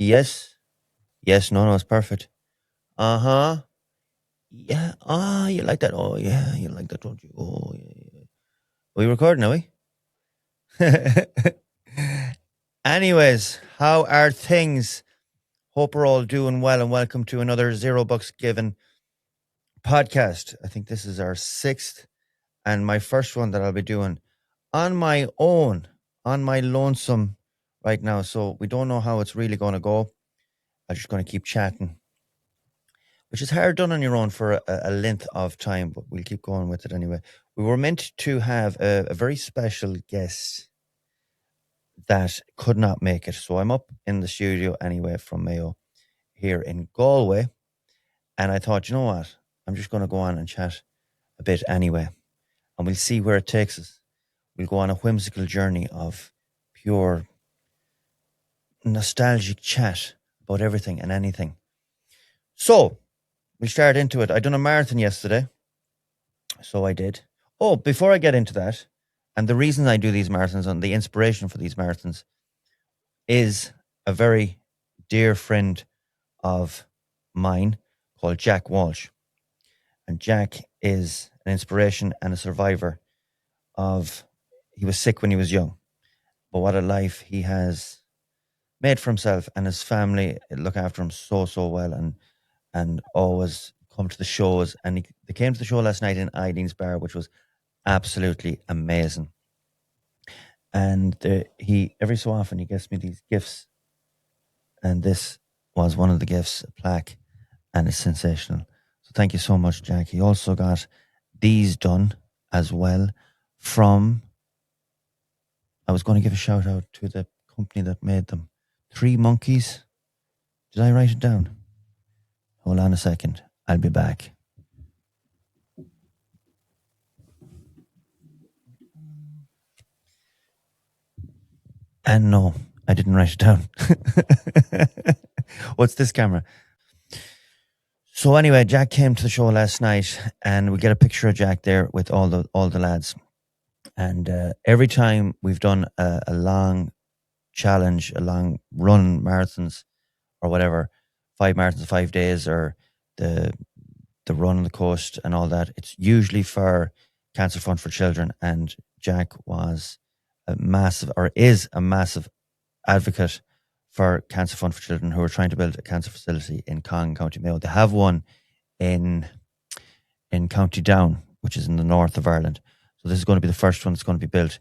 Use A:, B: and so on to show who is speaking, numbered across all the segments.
A: Yes. Yes. No, no, it's perfect. Uh huh. Yeah. Ah, you like that? Oh, yeah. You like that, don't you? Oh, yeah. Yeah. Are we recording, are we? Anyways, how are things? Hope we're all doing well and welcome to another Zero Bucks Given podcast. I think this is our sixth and my first one that I'll be doing on my own, on my lonesome right now. So we don't know how it's really going to go. I'm just going to keep chatting, which is hard done on your own for a length of time, but we'll keep going with it anyway. We were meant to have a very special guest that could not make it. So I'm up in the studio anyway from Mayo here in Galway. And I thought, you know what? I'm just going to go on and chat a bit anyway. And we'll see where it takes us. We'll go on a whimsical journey of pure nostalgic chat about everything and anything. So we'll start into it. I done a marathon yesterday. So I did. Oh, before I get into that, and the reason I do these marathons and the inspiration for these marathons is a very dear friend of mine called Jack Walsh. And Jack is an inspiration and a survivor of, he was sick when he was young, but what a life he has made for himself, and his family look after him so, so well, and always come to the shows. And they came to the show last night in Eileen's Bar, which was absolutely amazing. And he, every so often, he gets me these gifts, and this was one of the gifts, a plaque, and it's sensational. So thank you so much, Jack. He also got these done as well from, I was going to give a shout out to the company that made them, Three Monkeys. Did I write it down? Hold on a second. I'll be back. And no, I didn't write it down. What's this camera? So anyway, Jack came to the show last night, and we get a picture of Jack there with all the lads. And every time we've done a long challenge, a long run, marathons or whatever, 5 marathons, 5 days, or the run on the coast and all that, it's usually for Cancer Fund for Children. And Jack was a massive, or is a massive advocate for Cancer Fund for Children, who are trying to build a cancer facility in Cong, County Mayo. They have one in County Down, which is in the north of Ireland. So this is going to be the first one that's going to be built.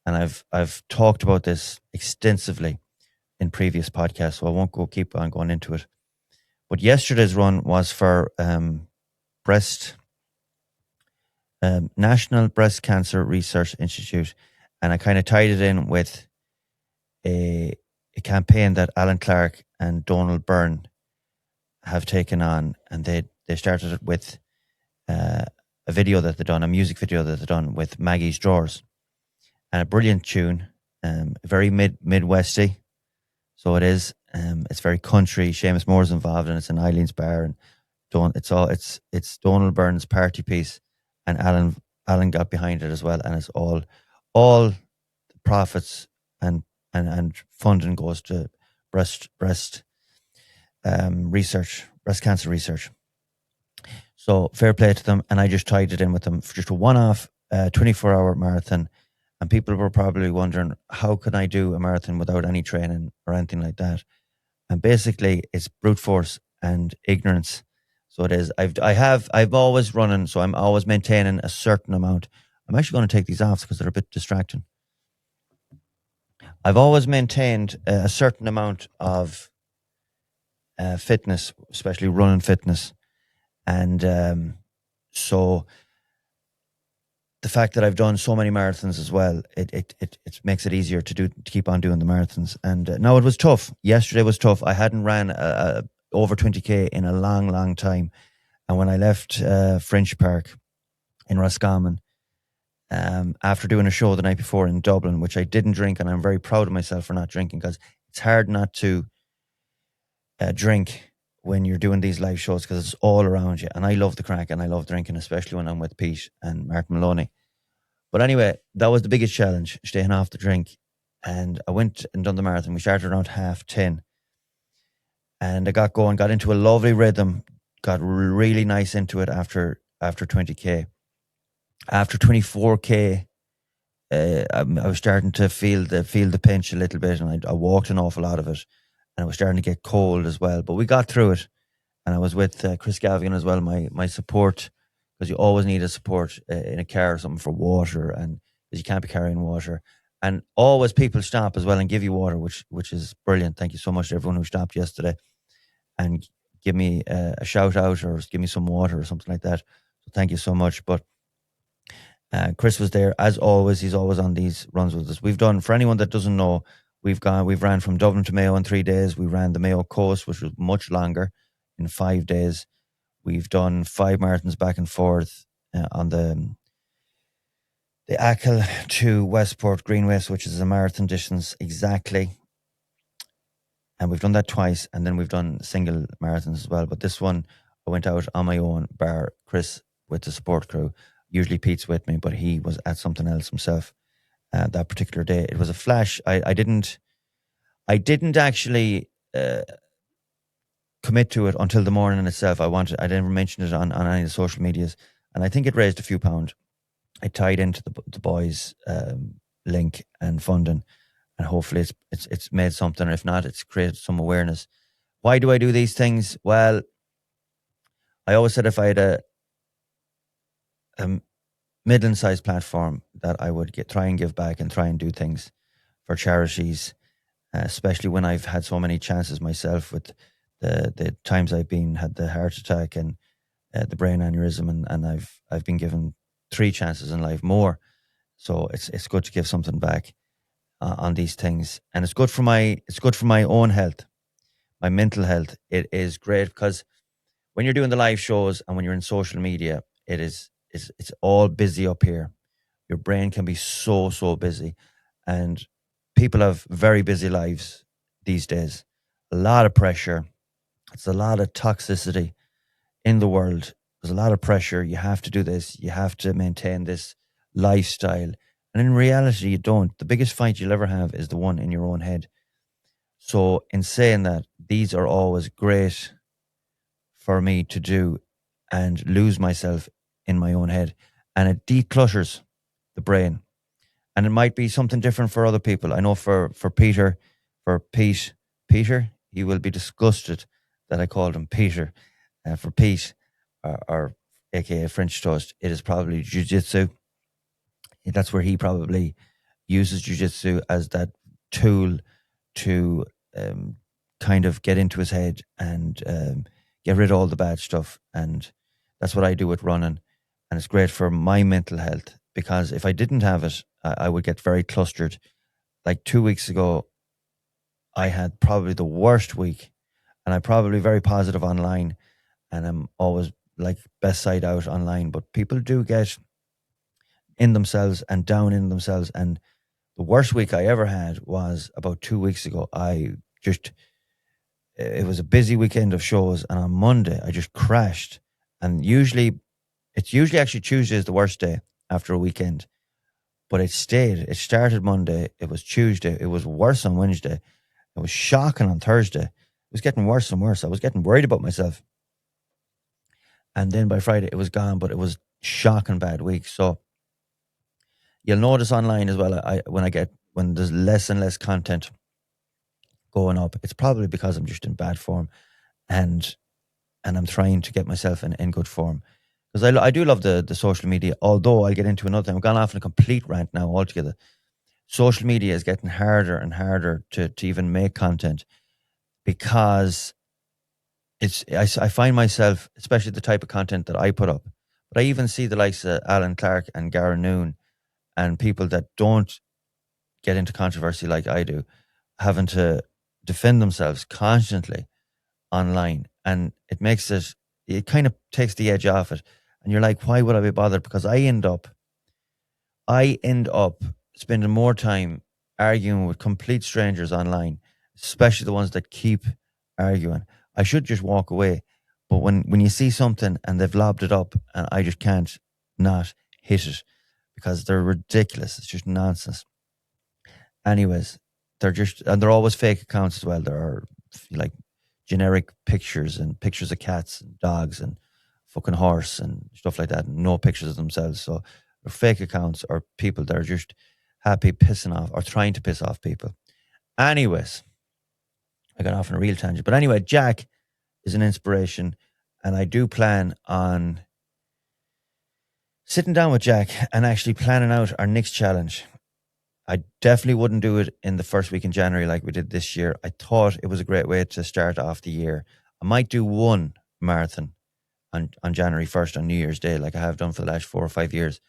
A: And I've talked about this extensively in previous podcasts, so I won't keep on going into it. But yesterday's run was for National Breast Cancer Research Institute, and I kind of tied it in with a campaign that Alan Clark and Donald Byrne have taken on, and they started it with a video that they've done, a music video that they've done with Maggie's Drawers, and a brilliant tune, very Midwesty. So it is. It's very country. Seamus Moore's involved, and it's in Eileen's Bar, and it's Donald Byrne's party piece, and Alan got behind it as well, and it's all the profits and funding goes to breast research, breast cancer research. So fair play to them, and I just tied it in with them for just a one-off 24-hour marathon. And people were probably wondering, how can I do a marathon without any training or anything like that? And basically, it's brute force and ignorance. So it is. I've always running, so I'm always maintaining a certain amount. I'm actually going to take these off because they're a bit distracting. I've always maintained a certain amount of fitness, especially running fitness, and so the fact that I've done so many marathons as well, it makes it easier to keep on doing the marathons. And now it was tough. Yesterday was tough. I hadn't ran over 20k in a long time, and when I left French Park in Roscommon, after doing a show the night before in Dublin, which I didn't drink, and I'm very proud of myself for not drinking, because it's hard not to drink when you're doing these live shows, because it's all around you. And I love the crack, and I love drinking, especially when I'm with Pete and Mark Maloney. But anyway, that was the biggest challenge, staying off the drink. And I went and done the marathon. We started around 10:30. and I got going, got into a lovely rhythm, got really nice into it after 20K. After 24K, I was starting to feel the pinch a little bit, and I walked an awful lot of it, and it was starting to get cold as well. But we got through it, and I was with Chris Gavigan as well, my support, because you always need a support in a car or something for water, and because you can't be carrying water, and always people stop as well and give you water, which is brilliant. Thank you so much to everyone who stopped yesterday and give me a shout out or give me some water or something like that. So thank you so much. But Chris was there as always. He's always on these runs with us. We've done, for anyone that doesn't know, we've ran from Dublin to Mayo in 3 days. We ran the Mayo Coast, which was much longer, in 5 days. We've done 5 marathons back and forth on the Achill to Westport Green Waste, which is a marathon distance exactly. And we've done that twice, and then we've done single marathons as well. But this one, I went out on my own, bar Chris with the support crew. Usually Pete's with me, but he was at something else himself that particular day. It was a flash. I didn't actually commit to it until the morning itself. I didn't mention it on any of the social medias, and I think it raised a few pounds. I tied into the boys' link and funding, and hopefully it's made something. Or if not, it's created some awareness. Why do I do these things? Well, I always said if I had a middling-sized platform that I would try and give back and try and do things for charities, especially when I've had so many chances myself with the times I've had the heart attack and the brain aneurysm, and I've been given 3 chances in life more. So it's good to give something back on these things, and it's good for my own health, my mental health. It is great because when you're doing the live shows and when you're in social media, it's all busy up here. Your brain can be so busy, and people have very busy lives these days. A lot of pressure. It's a lot of toxicity in the world. There's a lot of pressure. You have to do this. You have to maintain this lifestyle. And in reality, you don't. The biggest fight you'll ever have is the one in your own head. So in saying that, these are always great for me to do and lose myself in my own head. And it declutters the brain. And it might be something different for other people. I know for Peter, he will be disgusted that I called him Peter. For Pete, or aka French Toast, it is probably jiu-jitsu. That's where he probably uses jiu-jitsu as that tool to kind of get into his head and get rid of all the bad stuff. And that's what I do with running. And it's great for my mental health, because if I didn't have it, I would get very clustered. Like 2 weeks ago, I had probably the worst week, and I'm probably very positive online, and I'm always like best side out online. But people do get in themselves and down in themselves. And the worst week I ever had was about 2 weeks ago. It was a busy weekend of shows, and on Monday I just crashed. And it's usually actually Tuesday is the worst day after a weekend, but it stayed. It started Monday. It was Tuesday. It was worse on Wednesday. It was shocking on Thursday. It was getting worse and worse. I was getting worried about myself. And then by Friday it was gone, but it was shocking bad week. So you'll notice online as well, when there's less and less content going up, it's probably because I'm just in bad form, and I'm trying to get myself in good form. Because I do love the social media, although I'll get into another thing. I've gone off on a complete rant now altogether. Social media is getting harder and harder to even make content, because I find myself, especially the type of content that I put up, but I even see the likes of Alan Clark and Gary Noon and people that don't get into controversy like I do, having to defend themselves constantly online. And it kind of takes the edge off it. And you're like, why would I be bothered? Because I end up spending more time arguing with complete strangers online, especially the ones that keep arguing. I should just walk away. But when you see something and they've lobbed it up and I just can't not hit it, because they're ridiculous. It's just nonsense. Anyways, they're always fake accounts as well. There are like generic pictures and pictures of cats and dogs and fucking horse and stuff like that, and no pictures of themselves. So they're fake accounts or people that are just happy pissing off or trying to piss off people. Anyways, I got off on a real tangent. But anyway, Jack is an inspiration, and I do plan on sitting down with Jack and actually planning out our next challenge. I definitely wouldn't do it in the first week in January like we did this year. I thought it was a great way to start off the year. I might do one marathon on January 1st on New Year's Day, like I have done for the last 4 or 5 years.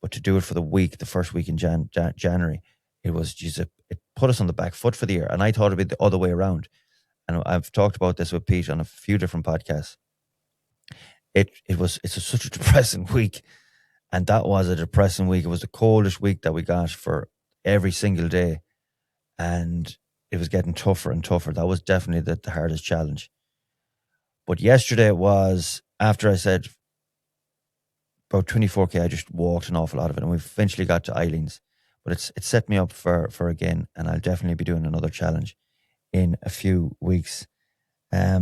A: But to do it for the week, the first week in January, it was just, it put us on the back foot for the year. And I thought it'd be the other way around. And I've talked about this with Pete on a few different podcasts. It's such a depressing week. And that was a depressing week. It was the coldest week that we got for every single day. And it was getting tougher and tougher. That was definitely the hardest challenge. But yesterday was, after I said about 24K, I just walked an awful lot of it. And we eventually got to Eileen's. But it set me up for again. And I'll definitely be doing another challenge in a few weeks. I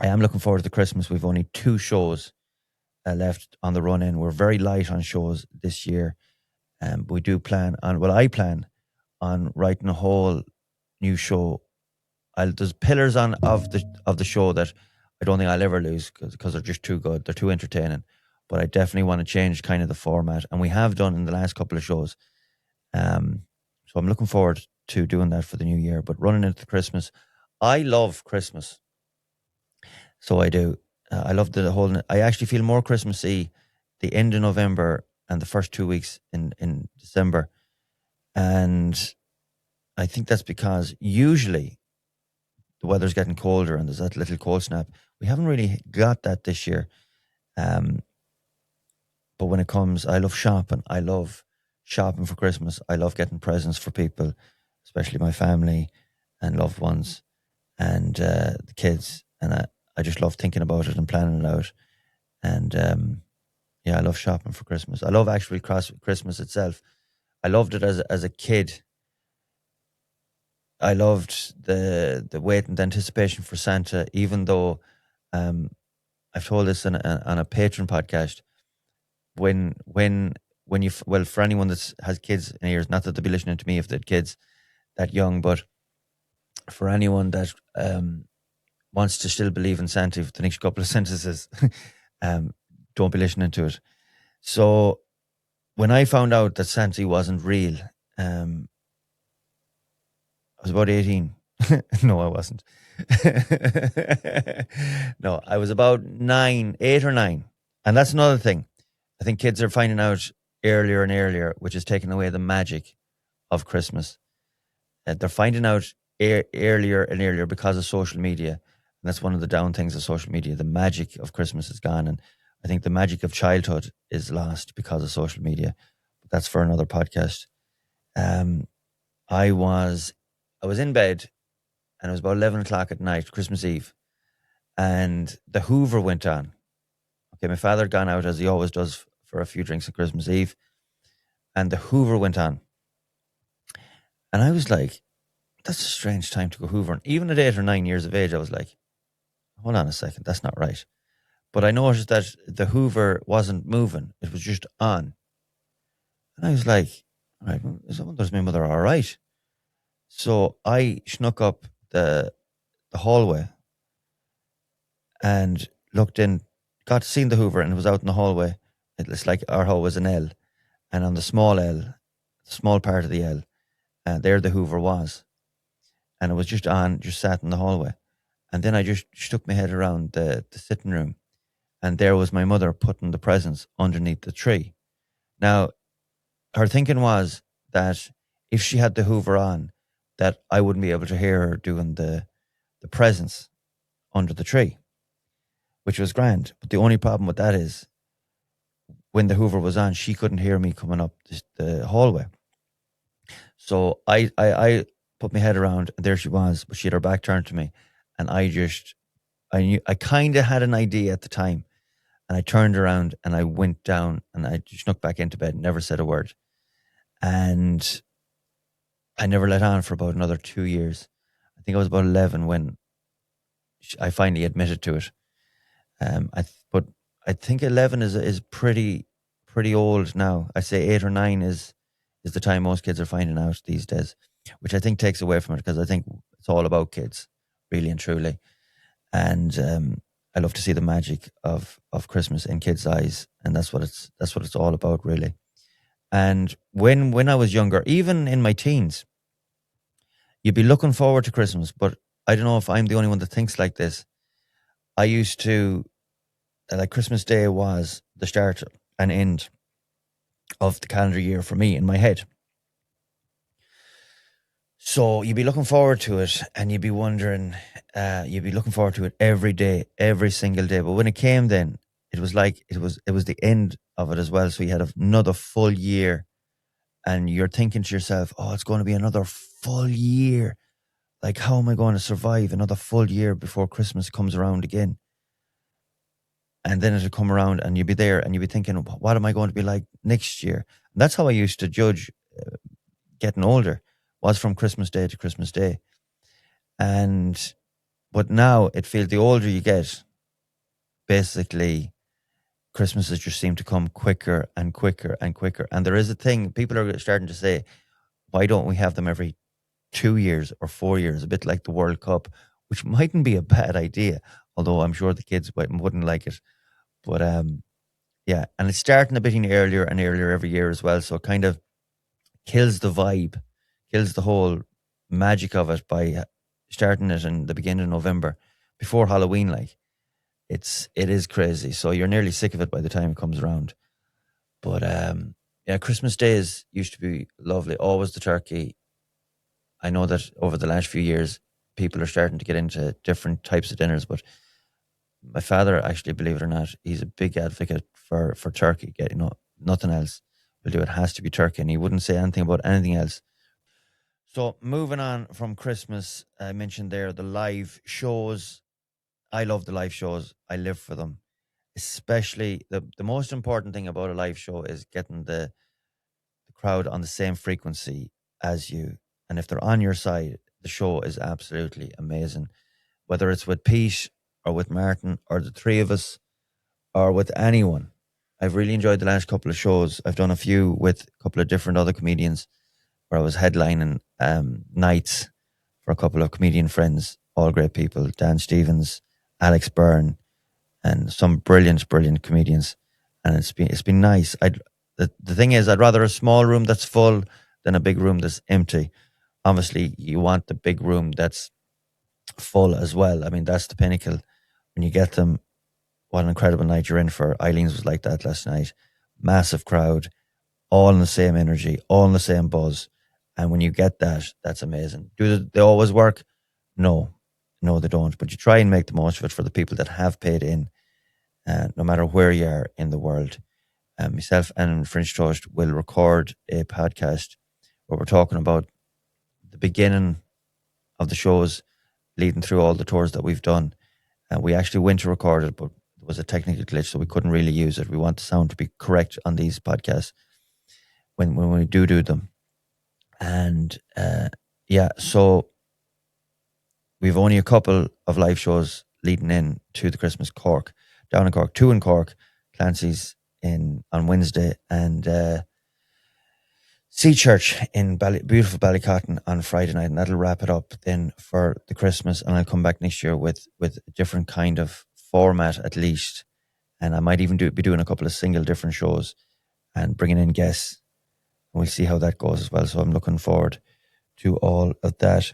A: am looking forward to the Christmas. We've only 2 shows left on the run in. We're very light on shows this year. We do plan on, I plan on writing a whole new show. There's pillars of the show that I don't think I'll ever lose because they're just too good. They're too entertaining. But I definitely want to change kind of the format. And we have done in the last couple of shows. So I'm looking forward to doing that for the new year. But running into Christmas, I love Christmas. So I do. I love the whole, I actually feel more Christmassy the end of November and the first 2 weeks in December. And I think that's because usually the weather's getting colder and there's that little cold snap. We haven't really got that this year. But when it comes, I love shopping. I love shopping for Christmas. I love getting presents for people, especially my family and loved ones and the kids. And I just love thinking about it and planning it out. And yeah, I love shopping for Christmas. I love actually Christmas itself. I loved it as a kid. I loved the wait and anticipation for Santa, even though I've told this on a Patreon podcast. When you, well, for anyone that has kids in ears, not that they'll be listening to me if they had kids that young, but for anyone that wants to still believe in Santa for the next couple of sentences, don't be listening to it. So when I found out that Santa wasn't real, I was about 18. No, I wasn't. No, I was about 8 or 9. And that's another thing. I think kids are finding out earlier and earlier, which is taking away the magic of Christmas. They're finding out earlier and earlier because of social media. And that's one of the down things of social media. The magic of Christmas is gone. And I think the magic of childhood is lost because of social media. But that's for another podcast. I was in bed and it was about 11 o'clock at night, Christmas Eve. And the Hoover went on. Okay, my father had gone out as he always does for a few drinks on Christmas Eve. And the Hoover went on. And I was like, that's a strange time to go hoovering. Even at 8 or 9 years of age, I was like, hold on a second, that's not right. But I noticed that the Hoover wasn't moving. It was just on. And I was like, all right, is my mother all right? So I snuck up the hallway and looked in, got to see the Hoover, and it was out in the hallway. It's like our hall was an L. And on the small L, the small part of the L, there the Hoover was. And it was just on, just sat in the hallway. And then I just stuck my head around the sitting room. And there was my mother putting the presents underneath the tree. Now, her thinking was that if she had the Hoover on, that I wouldn't be able to hear her doing the presents under the tree, which was grand. But the only problem with that is when the Hoover was on, she couldn't hear me coming up the hallway. So I put my head around, and there she was, but she had her back turned to me. And I kind of had an idea at the time. And I turned around and I went down and I snuck back into bed, never said a word. And I never let on for about another 2 years. I think I was about 11 when I finally admitted to it. But I think 11 is pretty old now. I say 8 or 9 is the time most kids are finding out these days, which I think takes away from it, because I think it's all about kids, really and truly. And I love to see the magic of Christmas in kids' eyes, and that's what it's all about, really. And when I was younger, even in my teens, you'd be looking forward to Christmas. But I don't know if I'm the only one that thinks like this. I used to, like, Christmas Day was the start and end of the calendar year for me in my head. So you'd be looking forward to it, and you'd be wondering, you'd be looking forward to it every day, every single day. But when it came, then it was like it was the end of it as well. So you had another full year, and you're thinking to yourself, "Oh, it's going to be another full year. Like, how am I going to survive another full year before Christmas comes around again?" And then it'll come around, and you'll be there, and you'll be thinking, "What am I going to be like next year?" And that's how I used to judge getting older, was from Christmas Day to Christmas Day. And but now it feels, the older you get, basically Christmases just seem to come quicker and quicker and quicker. And there is a thing, people are starting to say, why don't we have them every 2 years or 4 years, a bit like the World Cup, which mightn't be a bad idea, although I'm sure the kids wouldn't like it. But yeah, and it's starting a bit earlier and earlier every year as well. So it kind of kills the vibe, kills the whole magic of it by starting it in the beginning of November before Halloween. Like, it is crazy. So you're nearly sick of it by the time it comes around. But yeah, Christmas days used to be lovely. Always the turkey. I know that over the last few years, people are starting to get into different types of dinners, but my father, actually, believe it or not, he's a big advocate for turkey. Nothing else will do. It has to be turkey, and he wouldn't say anything about anything else. So moving on from Christmas, I mentioned there the live shows. I love the live shows. I live for them. Especially the most important thing about a live show is getting the crowd on the same frequency as you. And if they're on your side, the show is absolutely amazing. Whether it's with Pete or with Martin or the three of us or with anyone. I've really enjoyed the last couple of shows. I've done a few with a couple of different other comedians where I was headlining nights for a couple of comedian friends, all great people, Dan Stevens, Alex Byrne, and some brilliant, brilliant comedians. And it's been nice. The thing is, I'd rather a small room that's full than a big room that's empty. Obviously, you want the big room that's full as well. I mean, that's the pinnacle. When you get them, what an incredible night you're in for. Eileen's was like that last night. Massive crowd, all in the same energy, all in the same buzz. And when you get that, that's amazing. Do they always work? No, they don't. But you try and make the most of it for the people that have paid in, no matter where you are in the world. Myself and French Toast will record a podcast where we're talking about the beginning of the shows leading through all the tours that we've done. We actually went to record it, but there was a technical glitch, so we couldn't really use it. We want the sound to be correct on these podcasts when we do them. And yeah, so we've only a couple of live shows leading in to the Christmas Cork, down in Cork, 2 in Cork, Clancy's on Wednesday, and Sea Church in beautiful Ballycotton on Friday night, and that'll wrap it up then for the Christmas. And I'll come back next year with a different kind of format at least, and I might even be doing a couple of single different shows and bringing in guests, and we'll see how that goes as well. So I'm looking forward to all of that.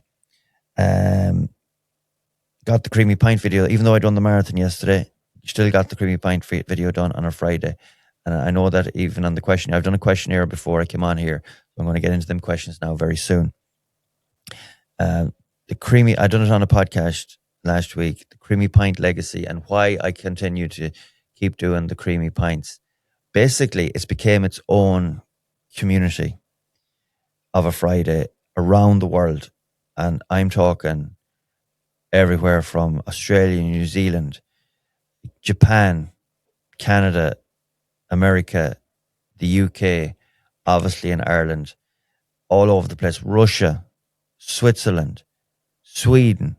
A: Got the Creamy Pint video, even though I done the marathon yesterday. Still got the Creamy Pint video done on a Friday. And I know that even on the question, I've done a questionnaire before I came on here. So I'm going to get into them questions now very soon. I done it on a podcast last week, the Creamy Pint legacy and why I continue to keep doing the Creamy Pints. Basically, it's became its own community of a Friday around the world. And I'm talking everywhere from Australia, New Zealand, Japan, Canada, America, the UK, obviously in Ireland, all over the place, Russia, Switzerland, Sweden.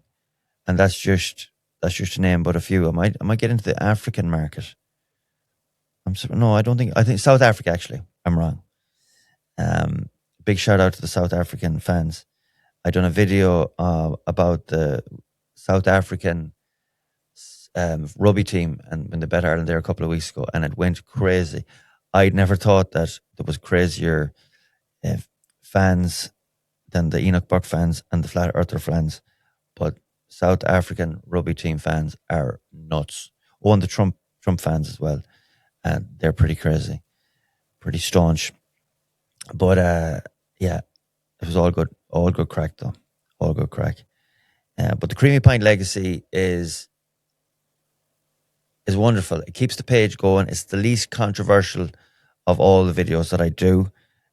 A: And that's just That's just to name but a few. I might get into the African market. No, I don't think. I think South Africa. Actually, I'm wrong. Big shout out to the South African fans. I done a video about the South African rugby team and when they bet Ireland there a couple of weeks ago, and it went crazy. I'd never thought that there was crazier fans than the Enoch Buck fans and the Flat Earther fans, but South African rugby team fans are nuts. Oh, and the Trump fans as well, and they're pretty crazy, pretty staunch. But yeah, it was all good crack though, all good crack. But the Creamy Pint legacy is wonderful. It keeps the page going. It's the least controversial of all the videos that I do.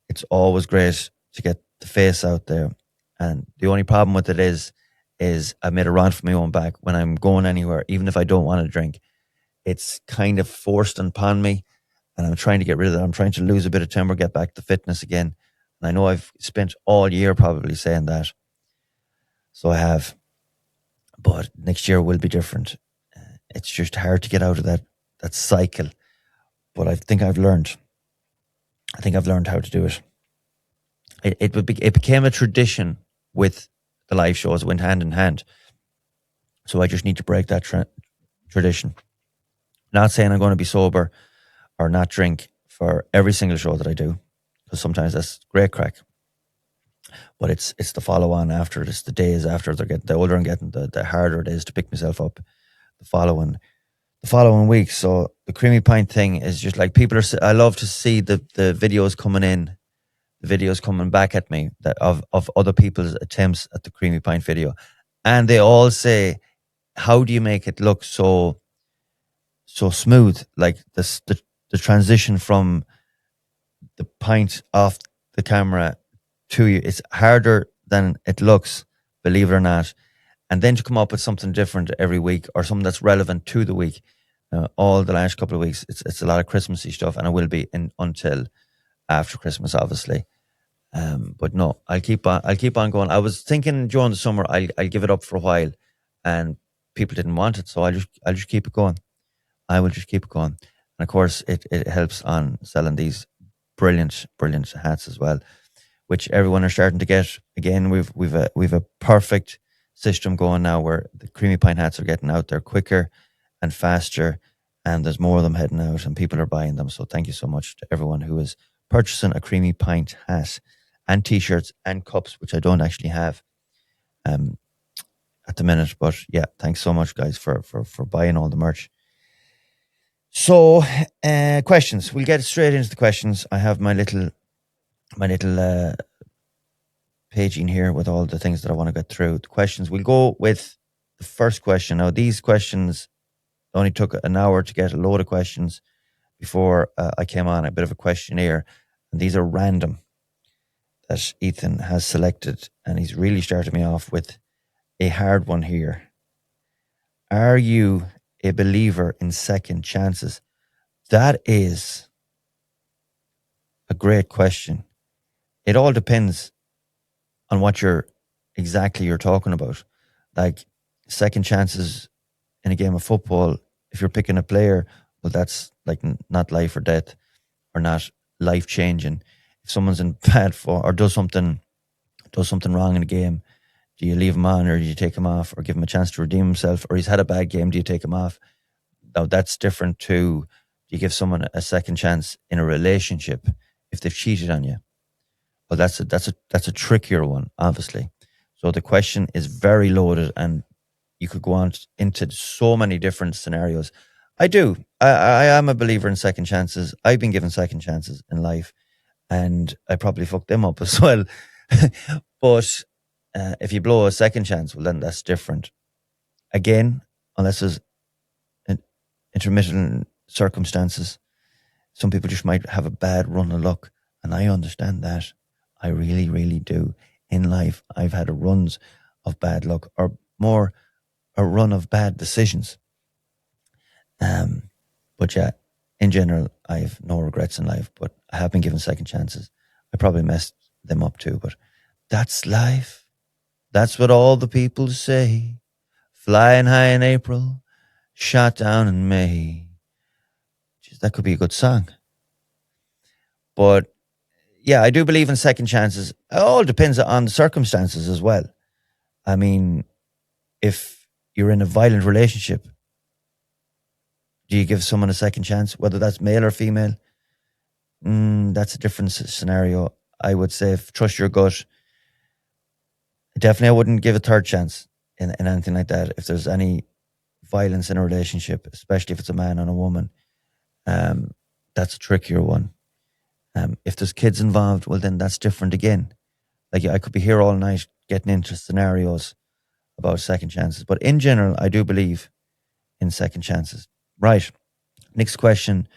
A: It's always great to get the face out there. And the only problem with it is I made a rant for my own back when I'm going anywhere, even if I don't want to drink. It's kind of forced upon me, and I'm trying to get rid of it. I'm trying to lose a bit of timber, get back to fitness again. And I know I've spent all year probably saying that. So I have. But next year will be different. It's just hard to get out of that cycle. But I think I've learned. I think I've learned how to do it. It became a tradition with the live shows. It went hand in hand. So I just need to break that tradition. Not saying I'm going to be sober or not drink for every single show that I do, because sometimes that's great crack. But it's the follow on after. It's the days after. The older I'm getting, the harder it is to pick myself up the following week. So the Creamy Pint thing is just like I love to see the videos coming in, the videos coming back at me that of other people's attempts at the Creamy Pint video, and they all say, "How do you make it look so smooth? Like the transition from the pint off the camera to you, it's harder than it looks, believe it or not." And then to come up with something different every week, or something that's relevant to the week. All the last couple of weeks, it's a lot of Christmassy stuff, and it will be until after Christmas, obviously. But no, I'll keep on going. I was thinking during the summer I'll give it up for a while, and people didn't want it, so I'll just keep it going. I will just keep it going, and of course it helps on selling these brilliant hats as well, which everyone are starting to get. Again, we've a perfect system going now where the Creamy Pint hats are getting out there quicker and faster, and there's more of them heading out and people are buying them. So thank you so much to everyone who is purchasing a Creamy Pint hat and t-shirts and cups, which I don't actually have at the minute. But yeah, thanks so much, guys, for buying all the merch. So questions. We'll get straight into the questions. I have my little paging here with all the things that I want to get through. The questions. We'll go with the first question. Now, these questions only took an hour to get a load of questions before I came on, a bit of a questionnaire. And these are random that Ethan has selected. And he's really started me off with a hard one here. Are you a believer in second chances? That is a great question. It all depends on what you're talking about. Like second chances in a game of football, if you're picking a player, well, that's like not life or death, or not life changing. If someone's in bad form or does something wrong in a game, do you leave him on, or do you take him off, or give him a chance to redeem himself? Or he's had a bad game, do you take him off? Now that's different to, do you give someone a second chance in a relationship if they've cheated on you? Well, that's a trickier one, obviously. So the question is very loaded, and you could go on into so many different scenarios. I do. I am a believer in second chances. I've been given second chances in life, and I probably fucked them up as well. But if you blow a second chance, well, then that's different. Again, unless there's intermittent circumstances, some people just might have a bad run of luck, and I understand that. I really, really do. In life, I've had runs of bad luck, or more a run of bad decisions. But yeah, in general, I have no regrets in life, but I have been given second chances. I probably messed them up too, but that's life. That's what all the people say. Flying high in April, shot down in May. Jeez, that could be a good song. But yeah, I do believe in second chances. It all depends on the circumstances as well. I mean, if you're in a violent relationship, do you give someone a second chance, whether that's male or female? That's a different scenario. I would say trust your gut. Definitely, I wouldn't give a third chance in anything like that. If there's any violence in a relationship, especially if it's a man and a woman, that's a trickier one. If there's kids involved, well, then that's different again. Like I could be here all night getting into scenarios about second chances. But in general, I do believe in second chances. Right. Next question.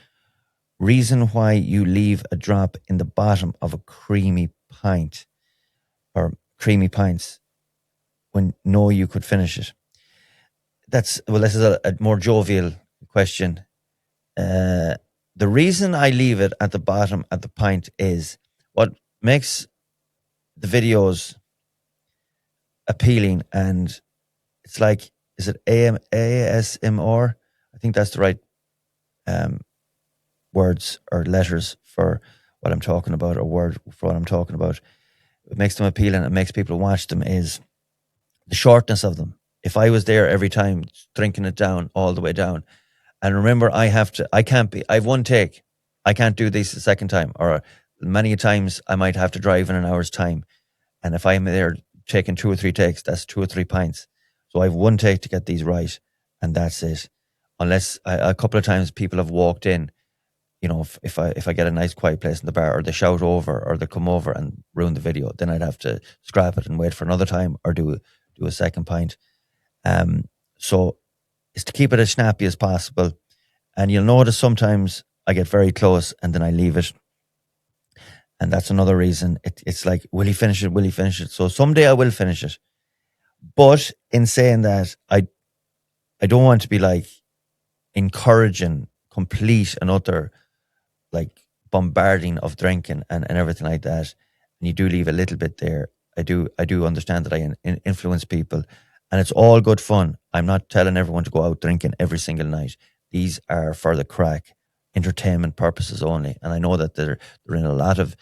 A: Reason why you leave a drop in the bottom of a creamy pint or creamy pints when know you could finish it. This is a more jovial question. The reason I leave it at the bottom at the pint is what makes the videos appealing, and it's like, is it ASMR? I think that's the right words or letters for what I'm talking about, or word for what I'm talking about. It makes them appealing, it makes people watch them, is the shortness of them. If I was there every time drinking it down all the way down, and remember, I have one take. I can't do this the second time, or many times I might have to drive in an hour's time. And if I'm there taking 2 or 3 takes, that's 2 or 3 pints. So I have one take to get these right, and that's it. Unless a couple of times people have walked in, you know, if I get a nice quiet place in the bar, or they shout over, or they come over and ruin the video, then I'd have to scrap it and wait for another time, or do a second pint. So it's to keep it as snappy as possible. And you'll notice sometimes I get very close and then I leave it. And that's another reason. It's like, will he finish it? Will he finish it? So someday I will finish it. But in saying that, I don't want to be like encouraging complete and utter like bombarding of drinking and everything like that. And you do leave a little bit there. I do understand that I influence people, and it's all good fun. I'm not telling everyone to go out drinking every single night. These are for the crack, entertainment purposes only. And I know that they're in a lot of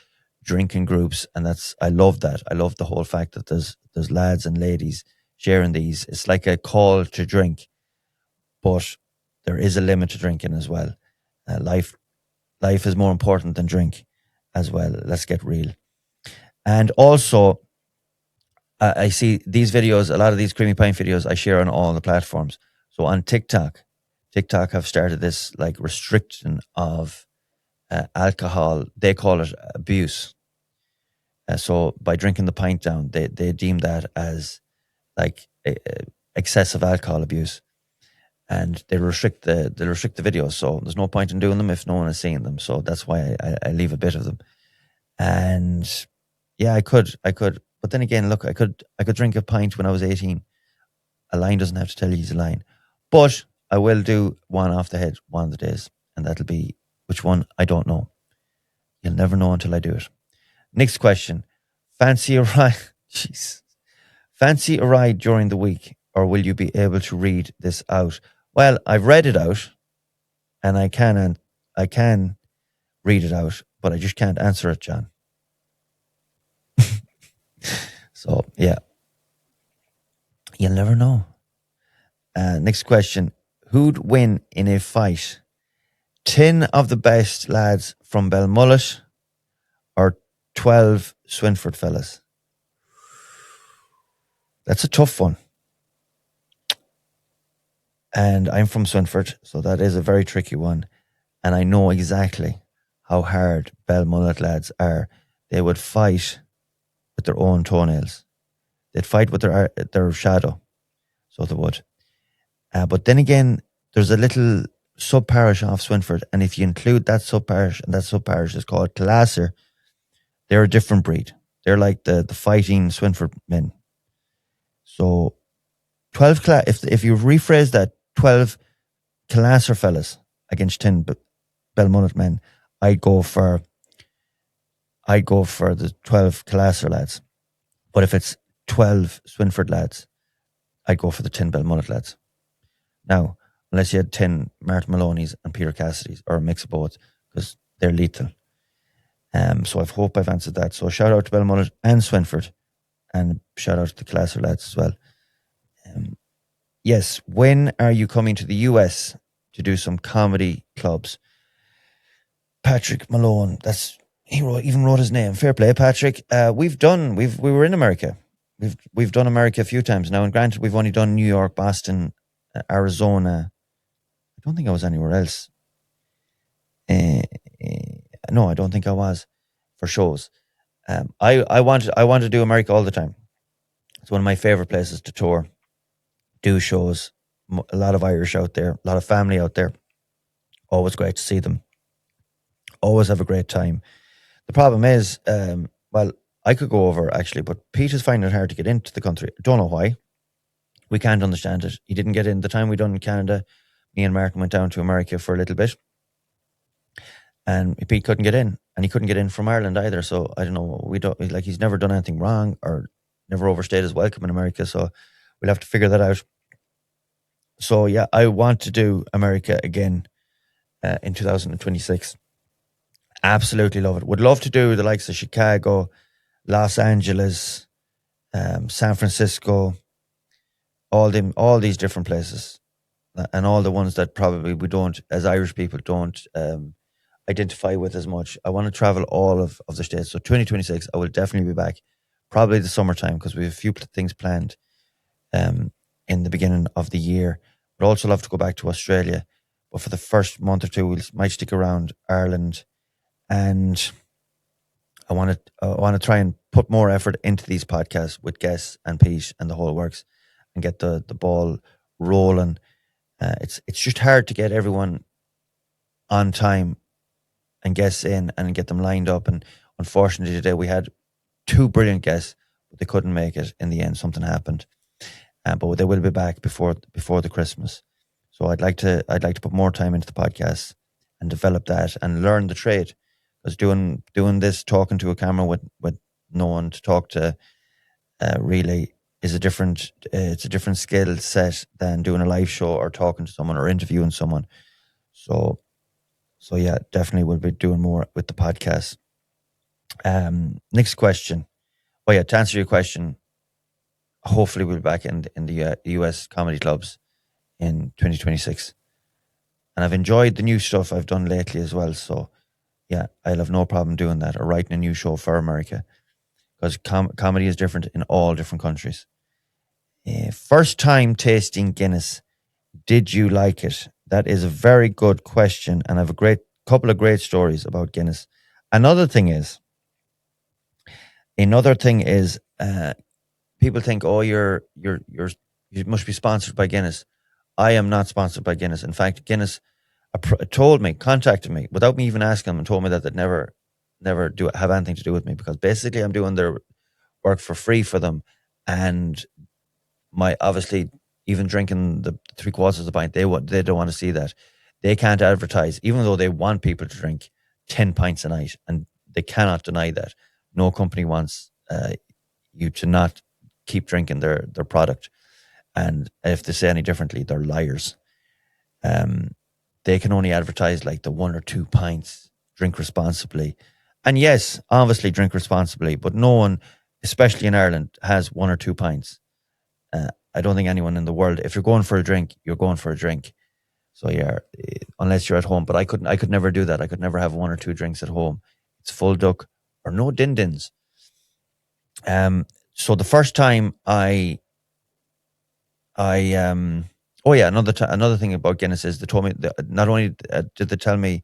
A: drinking groups, and I love that. I love the whole fact that there's lads and ladies sharing these. It's like a call to drink, but there is a limit to drinking as well. Life is more important than drink as well. Let's get real. And also, I see these videos, a lot of these Creamy Pint videos I share on all the platforms. So on TikTok have started this like restriction of alcohol. They call it abuse. So by drinking the pint down, they deem that as like excessive alcohol abuse, and they restrict the videos. So there's no point in doing them if no one is seeing them. So that's why I leave a bit of them. And yeah, I could, but then again, look, I could drink a pint when I was 18. A line doesn't have to tell you he's a line, but I will do one off the head one of the days, and that'll be which one, I don't know. You'll never know until I do it. Next question. Fancy a ride? Jeez. Fancy a ride during the week, or will you be able to read this out? Well, I've read it out, and I can read it out, but I just can't answer it, John. So, yeah. You'll never know. Next question. Who'd win in a fight? 10 of the best lads from Belmullet or 12 Swinford fellas? That's a tough one. And I'm from Swinford, so that is a very tricky one. And I know exactly how hard Belmullet lads are. They would fight with their own toenails. They'd fight with their shadow. So they would. But then again, there's a little sub-parish off Swinford, and if you include that sub-parish, and that sub-parish is called Classer, they're a different breed. They're like the fighting Swinford men. So 12 if you rephrase that, 12 Classer fellas against 10 Belmullet men, I'd go for the 12 Classer lads. But if it's 12 Swinford lads, I'd go for the 10 bell mullet, lads. Now, unless you had 10 Martin Maloney's and Peter Cassidy's, or a mix of both, because they're lethal. So I hope I've answered that. So shout out to Belmullet and Swinford, and shout out to the Classer lads as well. Yes, when are you coming to the US to do some comedy clubs? Patrick Malone, he even wrote his name. Fair play, Patrick. We were in America. We've done America a few times now, and granted, we've only done New York, Boston, Arizona. I don't think I was anywhere else. No, I don't think I was for shows. I want to do America all the time. It's one of my favorite places to tour, do shows. A lot of Irish out there, a lot of family out there. Always great to see them. Always have a great time. The problem is, well, I could go over actually, but Pete is finding it hard to get into the country. Don't know why. We can't understand it. He didn't get in. The time we done in Canada, me and Martin went down to America for a little bit, and Pete couldn't get in, and he couldn't get in from Ireland either. So I don't know. He's never done anything wrong or never overstayed his welcome in America. So we'll have to figure that out. So yeah, I want to do America again in 2026. Absolutely love it. Would love to do the likes of Chicago, Los Angeles, San Francisco, all these different places, and all the ones that probably we don't, as Irish people, don't identify with as much. I want to travel all of the states. So 2026, I will definitely be back, probably the summertime, because we have a few things planned in the beginning of the year. But also love to go back to Australia. But for the first month or two, we might stick around Ireland, and I want to try and put more effort into these podcasts with guests and Pete and the whole works, and get the ball rolling. It's just hard to get everyone on time and guests in and get them lined up. And unfortunately, today we had two brilliant guests, but they couldn't make it in the end. Something happened, but they will be back before the Christmas. So I'd like to put more time into the podcast and develop that and learn the trade. Because doing this, talking to a camera with no one to talk to, really is a different skill set than doing a live show or talking to someone or interviewing someone. So yeah, definitely we'll be doing more with the podcast. Next question. Oh yeah, to answer your question, hopefully we'll be back in the US comedy clubs in 2026. And I've enjoyed the new stuff I've done lately as well. So yeah, I'll have no problem doing that or writing a new show for America, because comedy is different in all different countries. First time tasting Guinness. Did you like it? That is a very good question, and I have a couple of great stories about Guinness. Another thing is, people think, oh, you must be sponsored by Guinness. I am not sponsored by Guinness. In fact, Guinness contacted me without me even asking them, and told me that they'd never have anything to do with me, because basically I'm doing their work for free for them, and my obviously even drinking the 3/4 of the pint, they don't want to see that. They can't advertise, even though they want people to drink 10 pints a night, and they cannot deny that. No company wants you to not keep drinking their product, and if they say any differently, they're liars. They can only advertise like the 1 or 2 pints, drink responsibly. And yes, obviously drink responsibly, but no one, especially in Ireland, has 1 or 2 pints. I don't think anyone in the world, if you're going for a drink, you're going for a drink. So yeah, unless you're at home. But I could never do that. I could never have 1 or 2 drinks at home. It's full duck or no din-dins. So the first time another thing about Guinness is they told me that not only did they tell me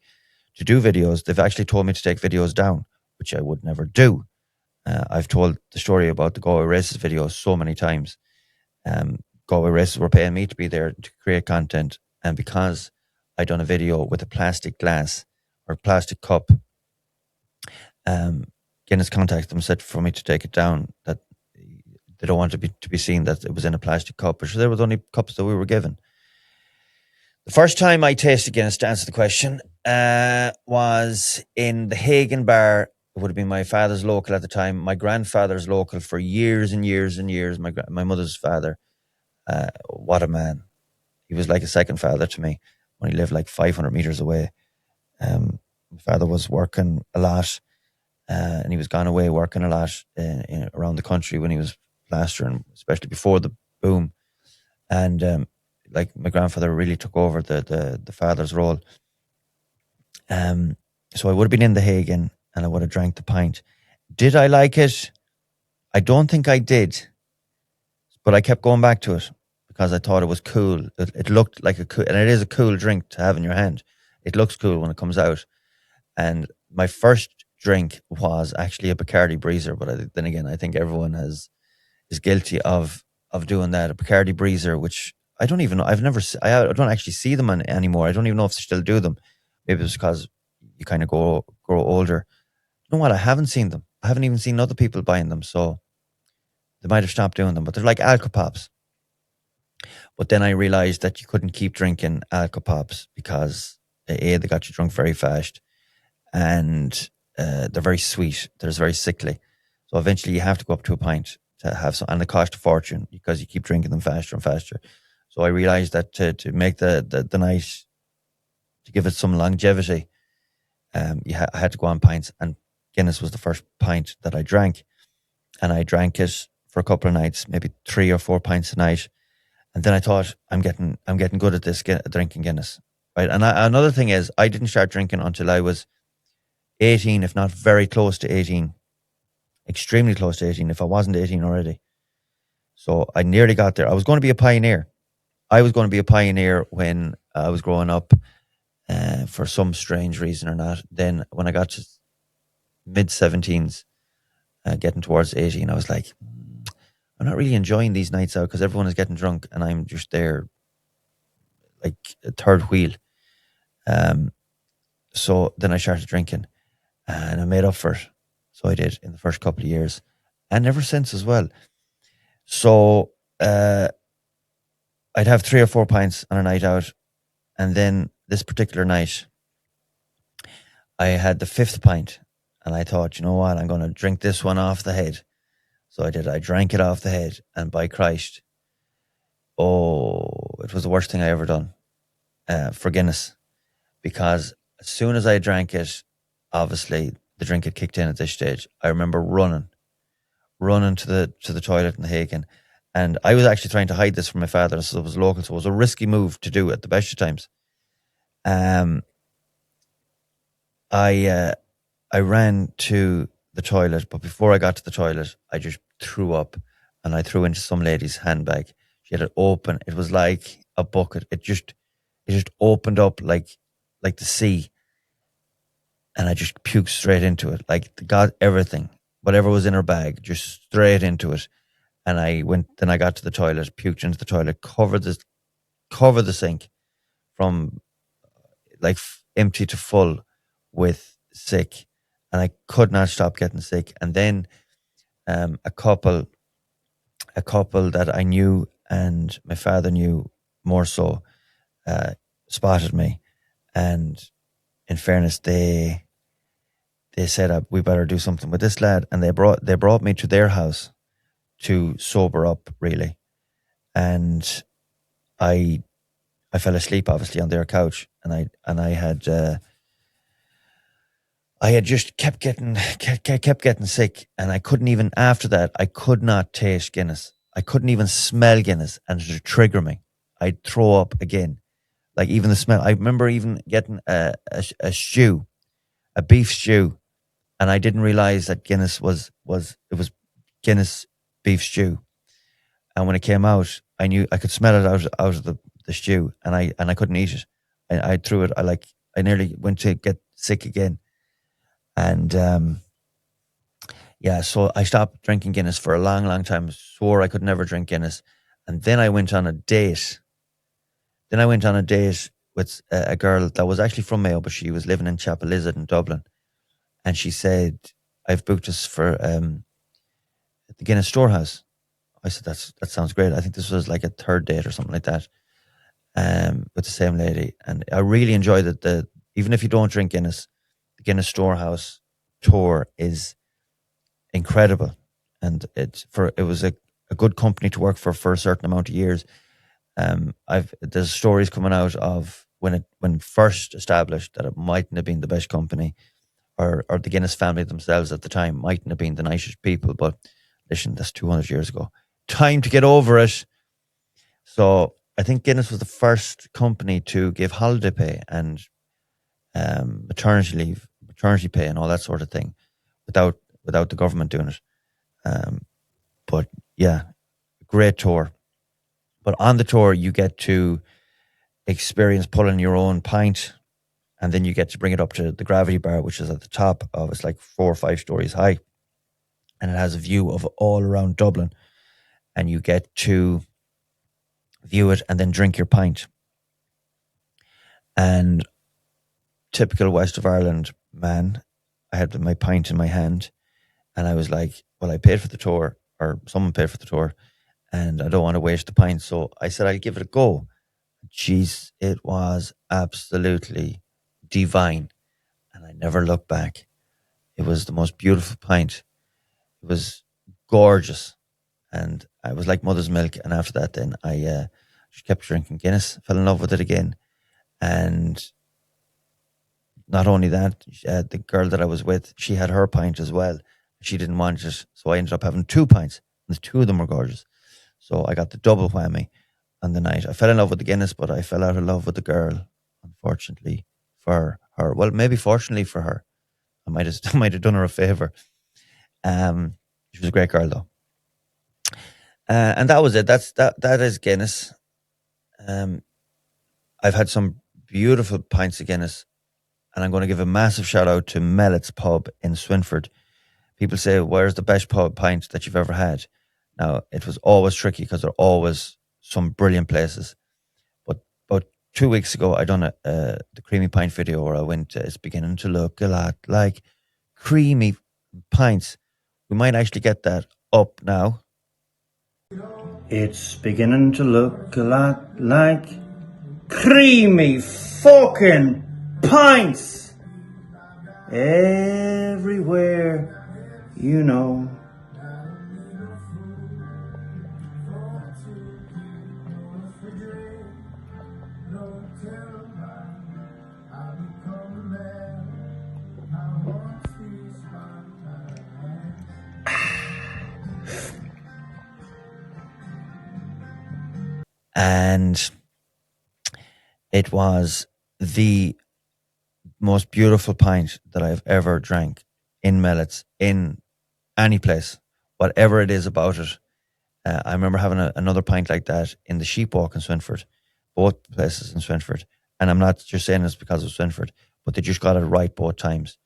A: to do videos, they've actually told me to take videos down, which I would never do. I've told the story about the Galway Races video so many times. Galway Races were paying me to be there to create content, and because I done a video with a plastic glass or plastic cup, Guinness contacted them, said for me to take it down, that they don't want to be seen that it was in a plastic cup, which there was only cups that we were given. The first time I tasted Guinness, to answer the question, was in the Hagen Bar. It would have been my father's local at the time, my grandfather's local for years and years and years, my mother's father. What a man. He was like a second father to me when he lived like 500 meters away. My father was working a lot, and he was gone away working a lot around the country when he was plastering, especially before the boom. And like my grandfather really took over the father's role. So I would have been in the Hagen and I would have drank the pint. Did I like it? I don't think I did, but I kept going back to it because I thought it was cool. It looked like a cool, and it is a cool drink to have in your hand. It looks cool when it comes out. And my first drink was actually a Bacardi Breezer, but then again, I think everyone is guilty of doing that. A Bacardi Breezer, which I don't even know. I don't actually see them anymore. I don't even know if they still do them. Maybe it's because you kind of grow older. You know what? I haven't seen them. I haven't even seen other people buying them. So they might have stopped doing them, but they're like Alcopops. But then I realized that you couldn't keep drinking Alcopops because A, they got you drunk very fast, and they're very sweet. They're very sickly. So eventually you have to go up to a pint to have some, and they cost a fortune because you keep drinking them faster and faster. So I realized that to make the night, to give it some longevity, I had to go on pints, and Guinness was the first pint that I drank, and I drank it for a couple of nights, maybe 3 or 4 pints a night, and then I thought I'm getting good at this drinking Guinness, right? And another thing is I didn't start drinking until I was 18, if not very close to 18, extremely close to 18, if I wasn't 18 already. So I nearly got there. I was going to be a pioneer. I was going to be a pioneer when I was growing up, for some strange reason or not. Then when I got to mid 17s, getting towards 18, I was like, I'm not really enjoying these nights out because everyone is getting drunk and I'm just there like a third wheel. So then I started drinking and I made up for it. So I did in the first couple of years and ever since as well. So I'd have 3 or 4 pints on a night out. And then this particular night, I had the 5th pint and I thought, you know what, I'm going to drink this one off the head. So I did. I drank it off the head, and by Christ, it was the worst thing I ever done for Guinness, because as soon as I drank it, obviously the drink had kicked in at this stage. I remember running to the toilet in the Hagen, and I was actually trying to hide this from my father, so it was local, so it was a risky move to do at the best of times. I ran to the toilet, but before I got to the toilet, I just threw up, and I threw into some lady's handbag. She had it open. It was like a bucket. It just opened up like the sea, and I just puked straight into it. Like, got everything, whatever was in her bag, just straight into it. And then I got to the toilet, puked into the toilet, covered the sink from like empty to full with sick, and I could not stop getting sick. And then a couple that I knew and my father knew more so spotted me, and in fairness, they said we better do something with this lad, and they brought me to their house to sober up, really. And I fell asleep obviously on their couch, and I had just kept getting sick, and I couldn't even, after that, I could not taste Guinness. I couldn't even smell Guinness, and it would trigger me. I'd throw up again. Like, even the smell. I remember even getting a stew, a beef stew, and I didn't realize that Guinness was Guinness beef stew. And when it came out, I knew I could smell it out of the stew, and I couldn't eat it. I threw it. I nearly went to get sick again. And so I stopped drinking Guinness for a long, long time. Swore I could never drink Guinness. And then I went on a date. With a girl that was actually from Mayo, but she was living in Chapelizod in Dublin. And she said, I've booked us for the Guinness Storehouse. I said, that sounds great. I think this was like a third date or something like that, with the same lady. And I really enjoyed it. Even if you don't drink Guinness, the Guinness Storehouse tour is incredible. And it was a a good company to work for a certain amount of years. There's stories coming out of when it first established that it mightn't have been the best company, or the Guinness family themselves at the time mightn't have been the nicest people. But listen, that's 200 years ago. Time to get over it. So I think Guinness was the first company to give holiday pay and maternity leave, maternity pay, and all that sort of thing, without the government doing it. But yeah, great tour. But on the tour, you get to experience pulling your own pint, and then you get to bring it up to the gravity bar, which is at the top of, it's like 4 or 5 stories high, and it has a view of all around Dublin, and you get to view it and then drink your pint. And typical West of Ireland man, I had my pint in my hand, and I was like, well, I paid for the tour, or someone paid for the tour, and I don't want to waste the pint. So I said, I'll give it a go. Jeez, it was absolutely divine. And I never looked back. It was the most beautiful pint. It was gorgeous. And I was like mother's milk. And after that, then I just kept drinking Guinness, fell in love with it again. And not only that, the girl that I was with, she had her pint as well. She didn't want it. So I ended up having 2 pints. And the 2 of them were gorgeous. So I got the double whammy on the night. I fell in love with the Guinness, but I fell out of love with the girl, unfortunately for her. Well, maybe fortunately for her. I might have done her a favor. She was a great girl though. And that was it. That is Guinness. I've had some beautiful pints of Guinness, and I'm going to give a massive shout out to Mellett's Pub in Swinford. People say, where's the best pub pint that you've ever had? Now, it was always tricky because there are always some brilliant places. But about 2 weeks ago, I done the Creamy Pint video where I went to, it's beginning to look a lot like Creamy Pints. We might actually get that up now. It's beginning to look a lot like Creamy fucking Pints. Everywhere, you know. And it was the most beautiful pint that I've ever drank in Mellett's, in any place, whatever it is about it. I remember having another pint like that in the Sheepwalk in Swinford, both places in Swinford. And I'm not just saying this because of Swinford, but they just got it right both times.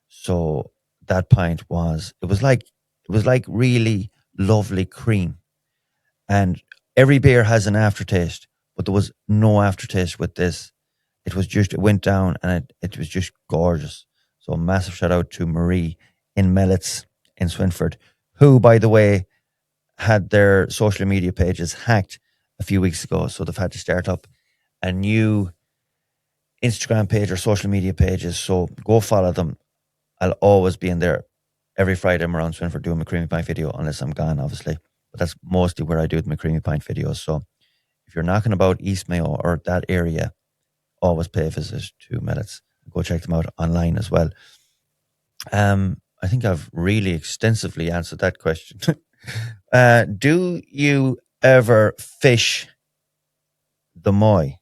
A: So that pint was like really lovely cream. And every beer has an aftertaste, but there was no aftertaste with this. It went down, and it was just gorgeous. So a massive shout out to Marie in Mellett's in Swinford, who, by the way, had their social media pages hacked a few weeks ago. So they've had to start up a new Instagram page or social media pages. So go follow them. I'll always be in there every Friday. I'm around Swinford doing my Creamy Pint video, unless I'm gone, obviously. But that's mostly where I do my Creamy Pint videos. So if you're knocking about East Mayo or that area, always pay a visit to Mellett's. Go check them out online as well. I think I've really extensively answered that question. Do you ever fish the Moy?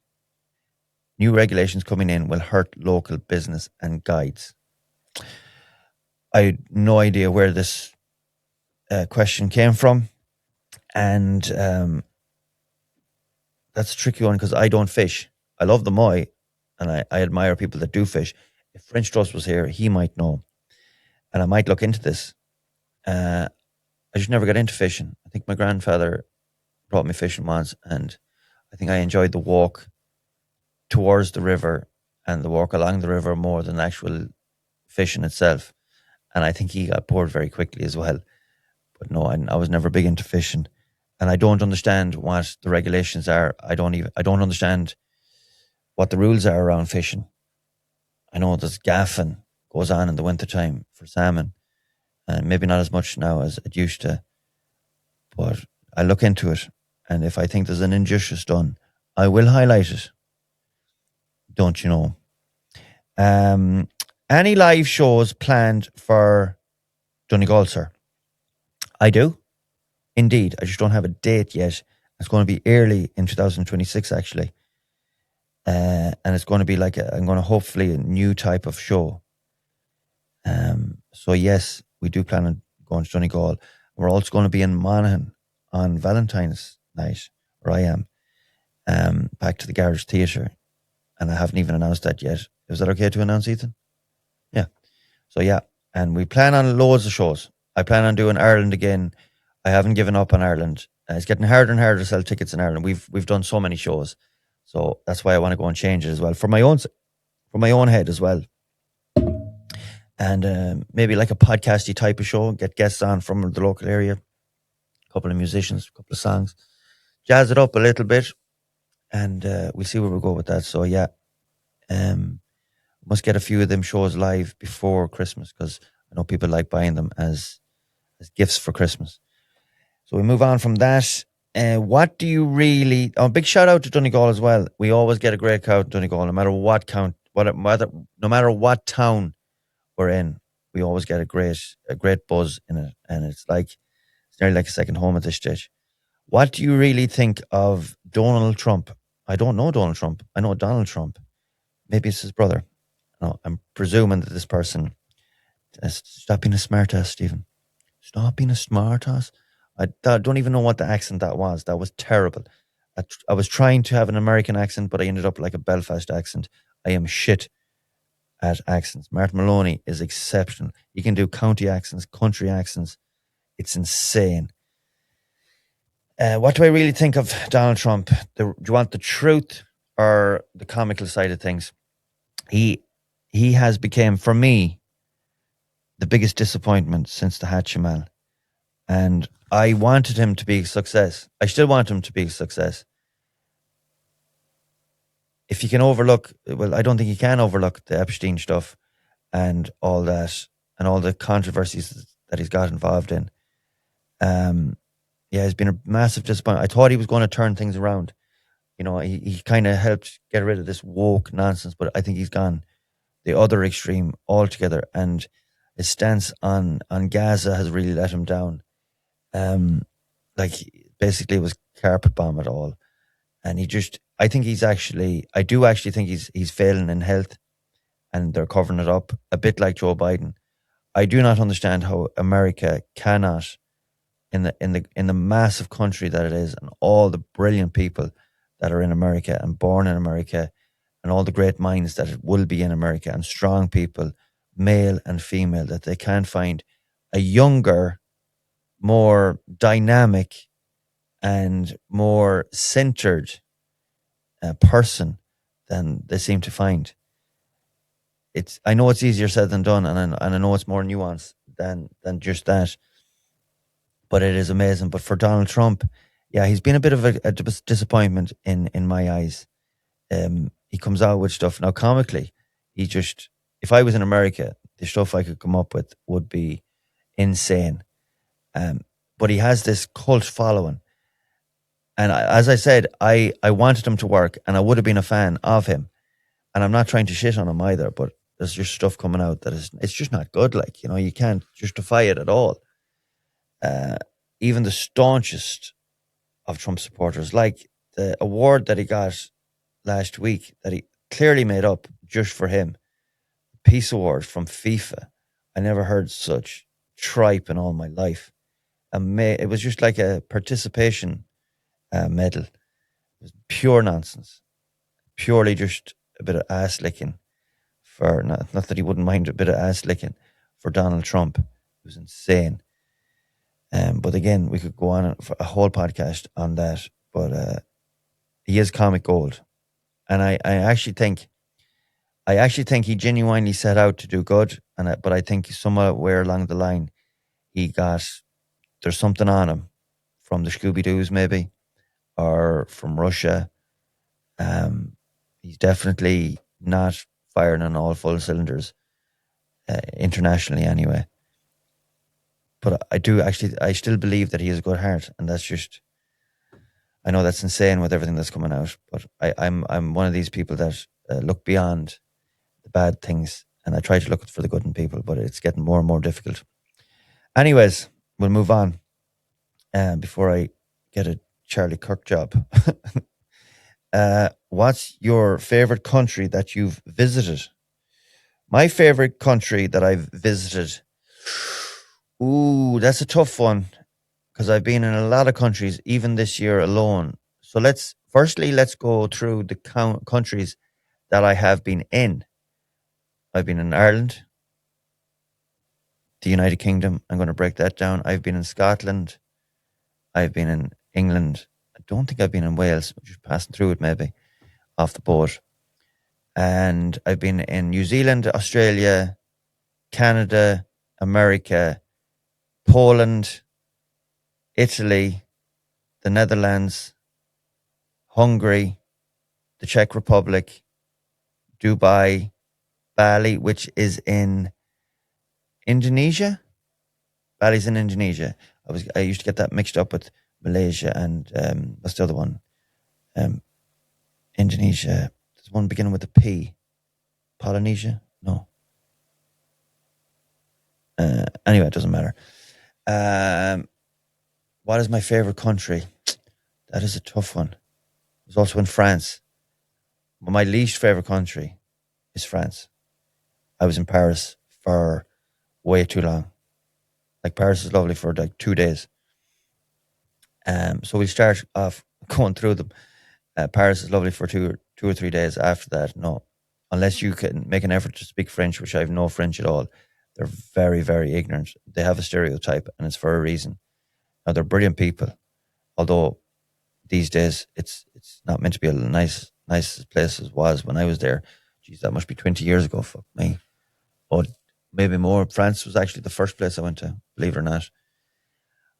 A: New regulations coming in will hurt local business and guides. I had no idea where this question came from. And that's a tricky one because I don't fish. I love the Moy, and I admire people that do fish. If French Trust was here, he might know. And I might look into this. I just never got into fishing. I think my grandfather brought me fishing once, and I think I enjoyed the walk towards the river and the walk along the river more than actual fishing itself. And I think he got bored very quickly as well. But no, I was never big into fishing, and I don't understand what the regulations are. I don't understand what the rules are around fishing. I know there's gaffing goes on in the wintertime for salmon, and maybe not as much now as it used to. But I'll look into it. And if I think there's an injustice done, I will highlight it. Don't you know? Any live shows planned for Donegal, sir? I do. Indeed. I just don't have a date yet. It's going to be early in 2026, actually. And it's going to be like I'm going to hopefully a new type of show. So yes, we do plan on going to Donegal. We're also going to be in Monaghan on Valentine's night, where I am. Back to the Garage Theatre. And I haven't even announced that yet. Is that okay to announce, Ethan? Yeah. So yeah. And we plan on loads of shows. I plan on doing Ireland again. I haven't given up on Ireland. It's getting harder and harder to sell tickets in Ireland. We've done so many shows. So that's why I want to go and change it as well. For my own head as well. And maybe like a podcasty type of show, get guests on from the local area, a couple of musicians, a couple of songs, jazz it up a little bit, and we'll see where we go with that. So yeah, must get a few of them shows live before Christmas, because I know people like buying them as gifts for Christmas. So we move on from that. What do you really? Oh, big shout out to Donegal as well. We always get a great crowd in Donegal, no matter what no matter what town we're in. We always get a great buzz in it, and it's nearly like a second home at this stage. What do you really think of Donald Trump? I don't know Donald Trump. I know Donald Trump. Maybe it's his brother. No, I'm presuming that this person. Stop being a smart ass, Stephen. Stop being a smart ass. I don't even know what the accent that was. That was terrible. I was trying to have an American accent, but I ended up like a Belfast accent. I am shit at accents. Martin Maloney is exceptional. He can do county accents, country accents. It's insane. What do I really think of Donald Trump? Do you want the truth or the comical side of things? He has become, for me, the biggest disappointment since the Hatchimal. And I wanted him to be a success. I still want him to be a success. If you can overlook, well, I don't think you can overlook the Epstein stuff and all that, and all the controversies that he's got involved in. Yeah, it's been a massive disappointment. I thought he was going to turn things around. You know, he kind of helped get rid of this woke nonsense, but I think he's gone the other extreme altogether. And his stance on Gaza has really let him down. Like basically it was carpet bomb at all. And I do actually think he's failing in health, and they're covering it up a bit like Joe Biden. I do not understand how America cannot, in the massive country that it is, and all the brilliant people that are in America and born in America, and all the great minds that it will be in America, and strong people, male and female, that they can't find a younger, more dynamic, and more centered person than they seem to find. I know it's easier said than done, and I know it's more nuanced than just that. But it is amazing. But for Donald Trump, yeah, he's been a bit of a disappointment in my eyes. He comes out with stuff now comically. If I was in America, the stuff I could come up with would be insane. But he has this cult following. And as I said, I wanted him to work, and I would have been a fan of him. And I'm not trying to shit on him either, but there's just stuff coming out that it's just not good. Like, you know, you can't justify it at all. Even the staunchest of Trump supporters, like the award that he got last week that he clearly made up just for him, Peace Award from FIFA. I never heard such tripe in all my life. It was just like a participation medal. It was pure nonsense. Purely just a bit of ass licking for, not that he wouldn't mind a bit of ass licking for Donald Trump. It was insane. But again, we could go on for a whole podcast on that. But he is comic gold. And I actually think he genuinely set out to do good. But I think somewhere along the line, there's something on him from the Scooby-Doos maybe, or from Russia. He's definitely not firing on all full cylinders, internationally anyway. but I still believe that he has a good heart, and that's just, I know that's insane with everything that's coming out, but I'm one of these people that look beyond the bad things, and I try to look for the good in people, but it's getting more and more difficult. Anyways, we'll move on before I get a Charlie Kirk job. What's your favorite country that you've visited? My favorite country that I've visited. Ooh, that's a tough one because I've been in a lot of countries, even this year alone. So let's go through the countries that I have been in. I've been in Ireland, the United Kingdom. I'm going to break that down. I've been in Scotland. I've been in England. I don't think I've been in Wales. I'm just passing through it maybe off the boat. And I've been in New Zealand, Australia, Canada, America, Poland, Italy, the Netherlands, Hungary, the Czech Republic, Dubai, Bali, which is in Indonesia. Bali's in Indonesia. I used to get that mixed up with Malaysia and what's the other one? Indonesia. There's one beginning with a P. Polynesia? No. Anyway, it doesn't matter. What is my favorite country? That is a tough one. I was also in France. But my least favorite country is France. I was in Paris for way too long. Like, Paris is lovely for like 2 days. So we start off going through them. Paris is lovely for two or 3 days. After that, no. Unless you can make an effort to speak French, which I have no French at all. They're very, very ignorant. They have a stereotype, and it's for a reason. Now, they're brilliant people. Although these days it's not meant to be a nice place as was when I was there. Geez, that must be 20 years ago. Fuck me. Or maybe more. France was actually the first place I went to, believe it or not.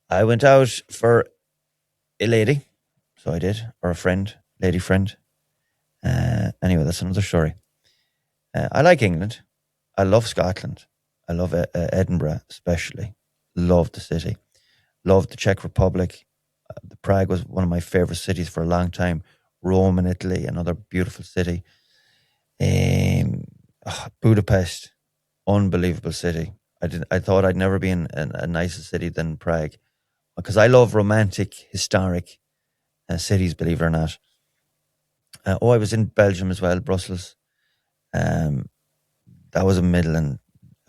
A: I went out for a lady, so I did, or a friend, lady friend. Anyway, that's another story. I like England. I love Scotland. I love Edinburgh, especially. Love the city. Love the Czech Republic. The Prague was one of my favorite cities for a long time. Rome in Italy, another beautiful city. Budapest, unbelievable city. I thought I'd never be in a nicer city than Prague, because I love romantic, historic cities, believe it or not. I was in Belgium as well, Brussels. That was a middling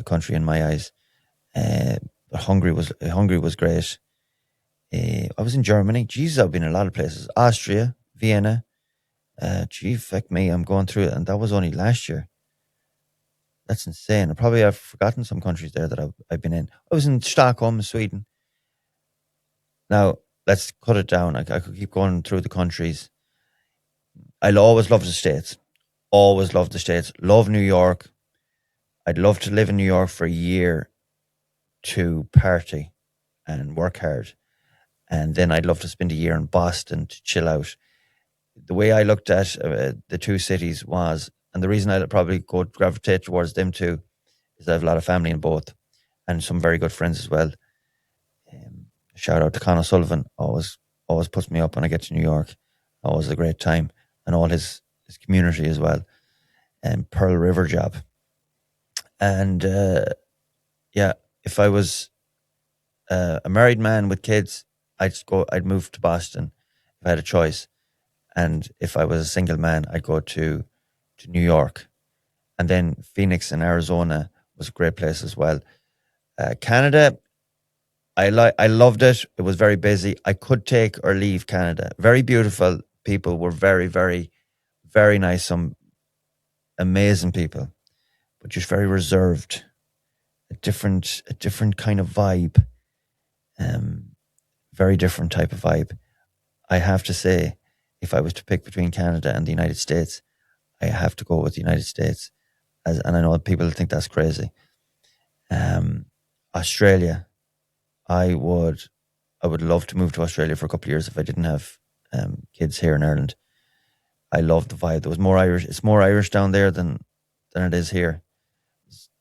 A: country in my eyes. But Hungary was great. I was in Germany. Jesus, I've been in a lot of places. Austria, Vienna. Gee, fuck me, I'm going through it, and that was only last year. That's insane. I've forgotten some countries there that I've been in. I was in Stockholm, Sweden. Now, let's cut it down. I could keep going through the countries. I'll always love the States. Always love the States. Love New York. I'd love to live in New York for a year to party and work hard. And then I'd love to spend a year in Boston to chill out. The way I looked at the two cities was, and the reason I'd probably gravitate towards them too, is I have a lot of family in both and some very good friends as well. Shout out to Conor Sullivan. Always puts me up when I get to New York. Always a great time. And all his community as well. And Pearl River job. And if I was a married man with kids, I'd move to Boston if I had a choice. And if I was a single man, I'd go to New York. And then Phoenix in Arizona was a great place as well. Canada, I loved it. It was very busy. I could take or leave Canada. Very beautiful. People were very, very, very nice. Some amazing people, but just very reserved. A different kind of vibe. Very different type of vibe. I have to say, if I was to pick between Canada and the United States, I have to go with the United States. And I know people think that's crazy. Australia, I would love to move to Australia for a couple of years if I didn't have kids here in Ireland. I love the vibe. There was more Irish. It's more Irish down there than it is here.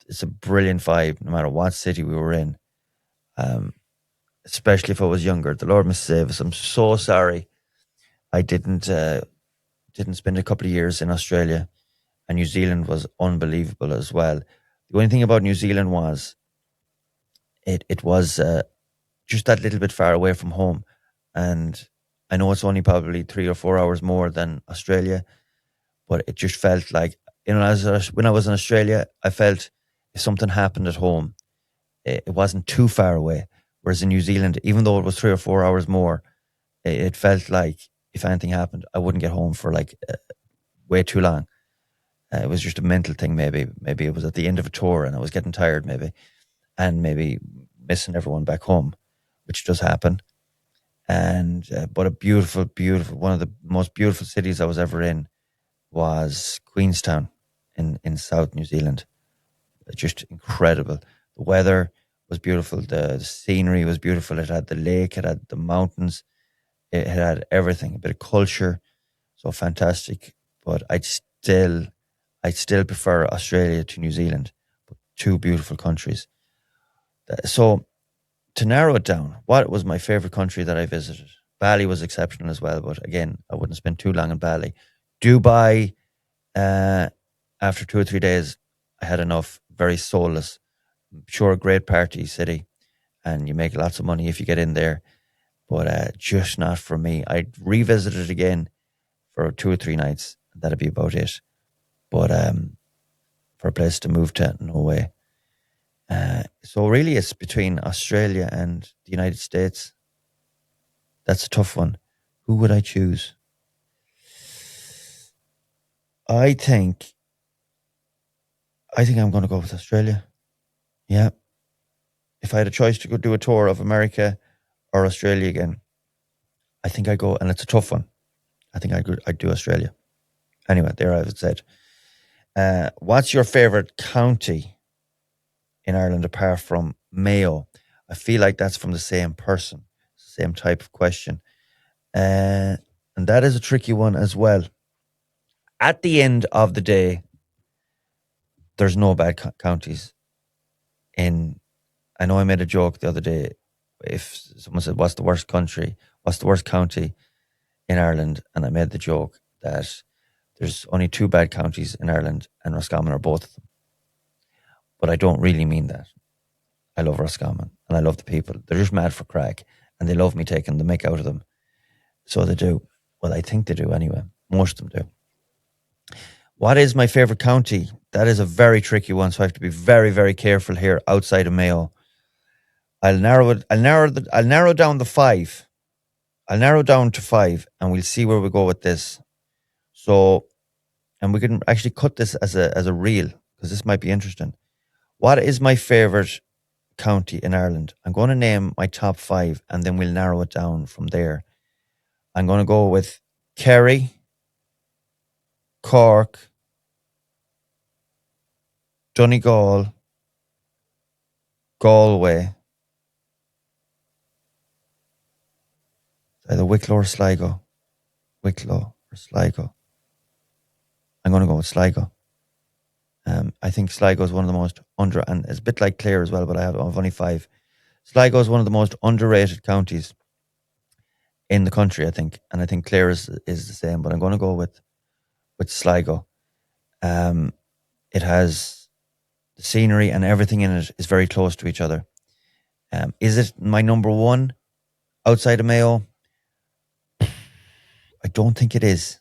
A: It's a brilliant vibe, no matter what city we were in. especially if I was younger. The Lord must save us. I'm so sorry I didn't spend a couple of years in Australia, and New Zealand was unbelievable as well. The only thing about New Zealand was it was just that little bit far away from home, and I know it's only probably 3 or 4 hours more than Australia, but it just felt like, when I was in Australia, I felt if something happened at home, it wasn't too far away. Whereas in New Zealand, even though it was 3 or 4 hours more, it felt like if anything happened, I wouldn't get home for like way too long. It was just a mental thing, maybe. Maybe it was at the end of a tour and I was getting tired, maybe, and maybe missing everyone back home, which does happen. And but a beautiful, beautiful, one of the most beautiful cities I was ever in was Queenstown in South New Zealand. Just incredible. The weather was beautiful. The scenery was beautiful. It had the lake. It had the mountains. It had everything. A bit of culture. So fantastic. But I'd still prefer Australia to New Zealand. But two beautiful countries. So to narrow it down, what was my favorite country that I visited? Bali was exceptional as well, but again, I wouldn't spend too long in Bali. Dubai, uh, after 2 or 3 days, I had enough. Very soulless. Sure, a great party city, and you make lots of money if you get in there, but just not for me. I'd revisit it again for 2 or 3 nights. That'd be about it. But for a place to move to, no way. So really, it's between Australia and the United States. That's a tough one. Who would I choose? I think I'm going to go with Australia. Yeah. If I had a choice to go do a tour of America or Australia again, I think I go, and it's a tough one. I think I'd do Australia. Anyway, there I've said. What's your favorite county in Ireland apart from Mayo? I feel like that's from the same person, same type of question. And that is a tricky one as well. At the end of the day, there's no bad counties in. I know I made a joke the other day. If someone said, "What's the worst country? What's the worst county in Ireland?" and I made the joke that there's only two bad counties in Ireland, and Roscommon are both of them. But I don't really mean that. I love Roscommon and I love the people. They're just mad for crack, and they love me taking the mick out of them. So they do. Well, I think they do anyway. Most of them do. What is my favorite county? That is a very tricky one, so I have to be very, very careful here outside of Mayo. I'll narrow it. I'll narrow down the five. I'll narrow down to five, and we'll see where we go with this. So, and we can actually cut this as a reel because this might be interesting. What is my favorite county in Ireland? I'm going to name my top five, and then we'll narrow it down from there. I'm going to go with Kerry, Cork, Donegal, Galway, either Wicklow or Sligo. Wicklow or Sligo. I'm going to go with Sligo. I think Sligo is one of the most and it's a bit like Clare as well, but I've only five. Sligo is one of the most underrated counties in the country, I think, and I think Clare is the same. But I'm going to go with Sligo. It has the scenery and everything in it is very close to each other. Is it my number one outside of Mayo? I don't think it is.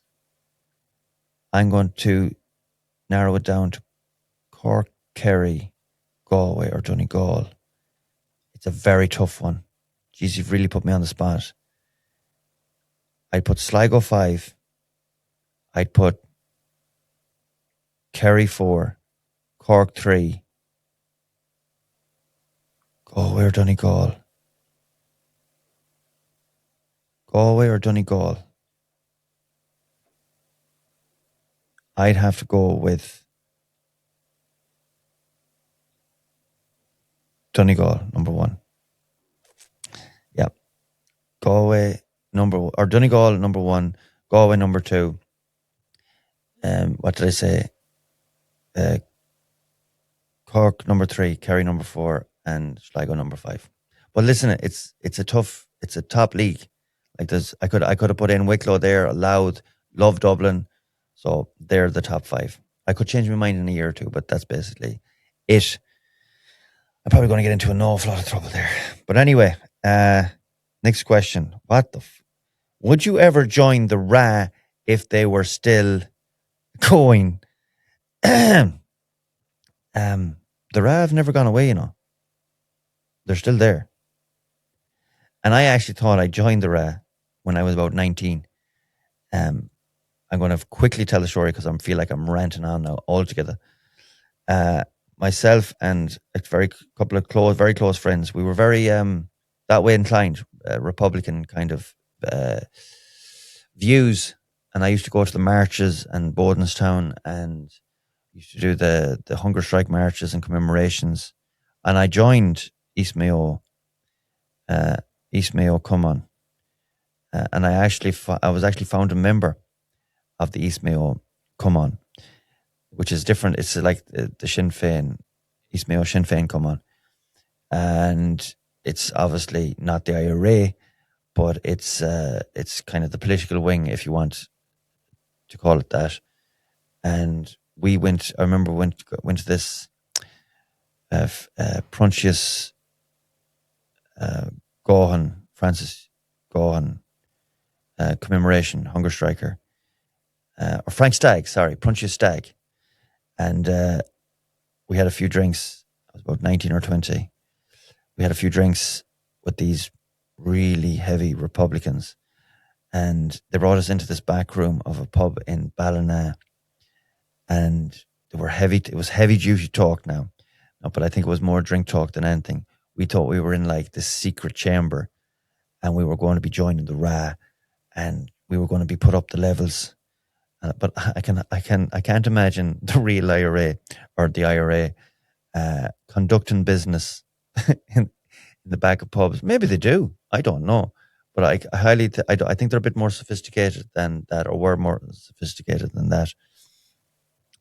A: I'm going to narrow it down to Cork, Kerry, Galway, or Donegal. It's a very tough one. Jeez, you've really put me on the spot. I'd put Sligo 5. I'd put Kerry 4. Cork 3. Galway or Donegal. Galway or Donegal. I'd have to go with Donegal, number one. Yeah. Galway, or Donegal, number one. Galway, number two. What did I say? Cork, number 3. Kerry, number 4. And Sligo, number 5. But listen, it's a top league. Like I could have put in Wicklow there, Louth, love Dublin, so they're the top 5. I could change my mind in a year or two, but that's basically it. I'm probably going to get into an awful lot of trouble there. But anyway, next question. Would you ever join the Ra if they were still going? The Ra have never gone away, They're still there. And I actually thought I joined the Ra when I was about 19. I'm going to quickly tell the story because I feel like I'm ranting on now altogether. Myself and a couple of very close friends, we were very that way inclined, Republican kind of views. And I used to go to the marches and Bodenstown and used to do the hunger strike marches and commemorations. And I joined East Mayo Come On. And I was actually found a member of the East Mayo Come On, which is different. It's like the Sinn Féin, East Mayo Sinn Féin Come On. And it's obviously not the IRA, but it's kind of the political wing, if you want to call it that. And I remember went to this Pruntius Francis Gohan commemoration, hunger striker, or Frank Stagg, Pruntius Stagg. And we had a few drinks. I was about 19 or 20. We had a few drinks with these really heavy Republicans. And they brought us into this back room of a pub in Ballina. And they were it was heavy duty talk now. But I think it was more drink talk than anything. We thought we were in like this secret chamber and we were going to be joining the Ra and we were going to be put up the levels. But I can't imagine the real IRA or the IRA conducting business in the back of pubs. Maybe they do. I don't know. But I think they're a bit more sophisticated than that, or were more sophisticated than that.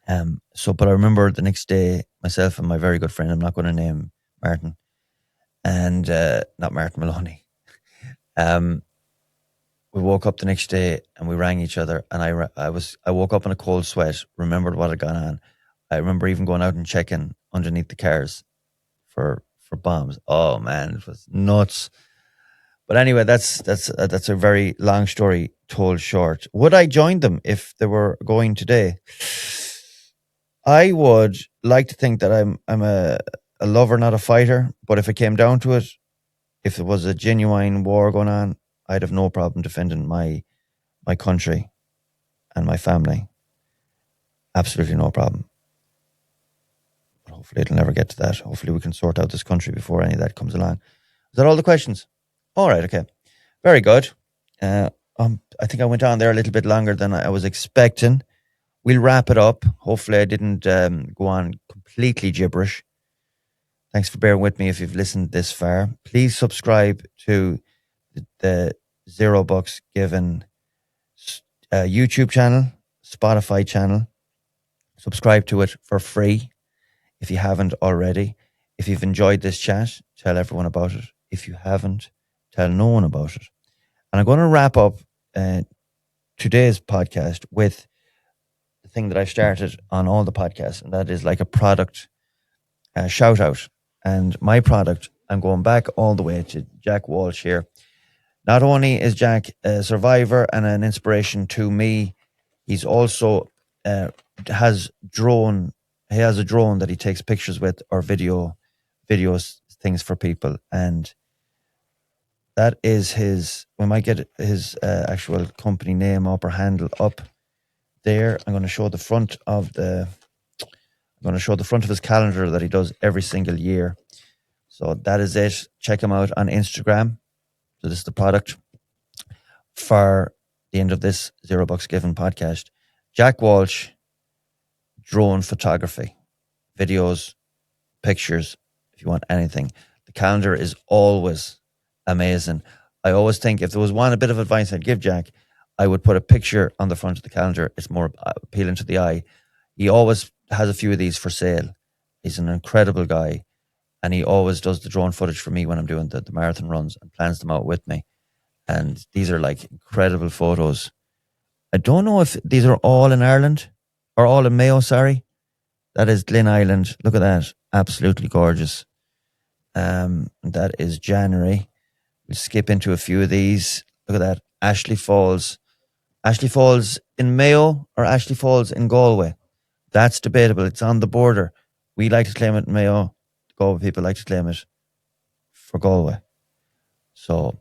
A: But I remember the next day, myself and my very good friend, I'm not going to name Martin, and not Martin Maloney. We woke up the next day and we rang each other, and I woke up in a cold sweat. Remembered what had gone on. I remember even going out and checking underneath the cars for bombs. Oh man, it was nuts. But anyway, that's a very long story told short. Would I join them if they were going today? I would like to think that I'm a lover, not a fighter. But if it came down to it, if there was a genuine war going on, I'd have no problem defending my country and my family. Absolutely no problem. But hopefully it'll never get to that. Hopefully we can sort out this country before any of that comes along. Is that all the questions? All right, okay. Very good. I think I went on there a little bit longer than I was expecting. We'll wrap it up. Hopefully I didn't go on completely gibberish. Thanks for bearing with me if you've listened this far. Please subscribe to the Zero Bucks Given YouTube channel, Spotify channel. Subscribe to it for free if you haven't already. If you've enjoyed this chat, tell everyone about it. If you haven't, tell no one about it. And I'm going to wrap up today's podcast with the thing that I started on all the podcasts, and that is like a product shout out. And my product, I'm going back all the way to Jack Walsh here. Not only is Jack a survivor and an inspiration to me, he's also has a drone that he takes pictures with, or videos things for people, and that is we might get his actual company name up or handle up there. I'm going to show the front of his calendar that he does every single year. So that is it. Check him out on Instagram. So this is the product for the end of this Zero Bucks Given podcast. Jack Walsh, drone photography, videos, pictures, if you want anything. The calendar is always amazing. I always think if there was a bit of advice I'd give Jack, I would put a picture on the front of the calendar. It's more appealing to the eye. He always has a few of these for sale. He's an incredible guy. And he always does the drone footage for me when I'm doing the marathon runs and plans them out with me. And these are like incredible photos. I don't know if these are all in Ireland or all in Mayo, sorry. That is Glyn Island. Look at that. Absolutely gorgeous. That is January. We'll skip into a few of these. Look at that. Ashley Falls. Ashley Falls in Mayo or Ashley Falls in Galway? That's debatable. It's on the border. We like to claim it in Mayo. Galway people like to claim it for Galway. So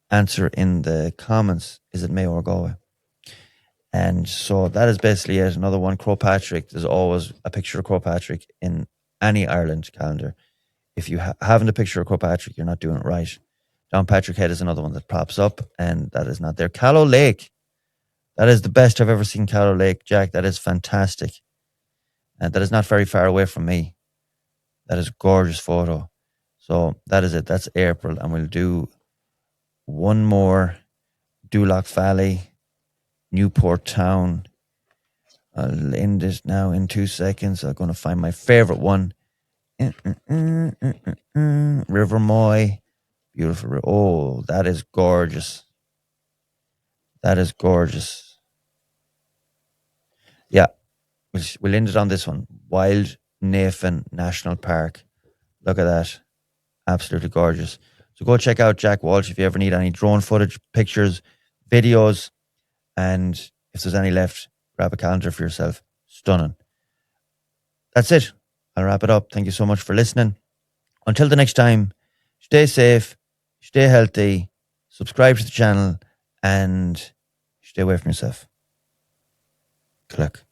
A: answer in the comments. Is it Mayo or Galway? And so that is basically it. Another one, Croagh Patrick. There's always a picture of Croagh Patrick in any Ireland calendar. If you haven't a picture of Croagh Patrick, you're not doing it right. Downpatrick Head is another one that pops up, and that is not there. Callow Lake. That is the best I've ever seen Callow Lake, Jack. That is fantastic. And that is not very far away from me. That is a gorgeous photo. So that is it. That's April. And we'll do one more. Duloc Valley, Newport Town. I'll end this now in 2 seconds. I'm going to find my favorite one. River Moy. Beautiful. Oh, that is gorgeous. That is gorgeous. Yeah. We'll end it on this one. Wild Navan National Park. Look at that. Absolutely gorgeous. So go check out Jack Walsh if you ever need any drone footage, pictures, videos, and if there's any left, grab a calendar for yourself. Stunning. That's it. I'll wrap it up. Thank you so much for listening. Until the next time, stay safe, stay healthy, subscribe to the channel, and stay away from yourself. Good luck.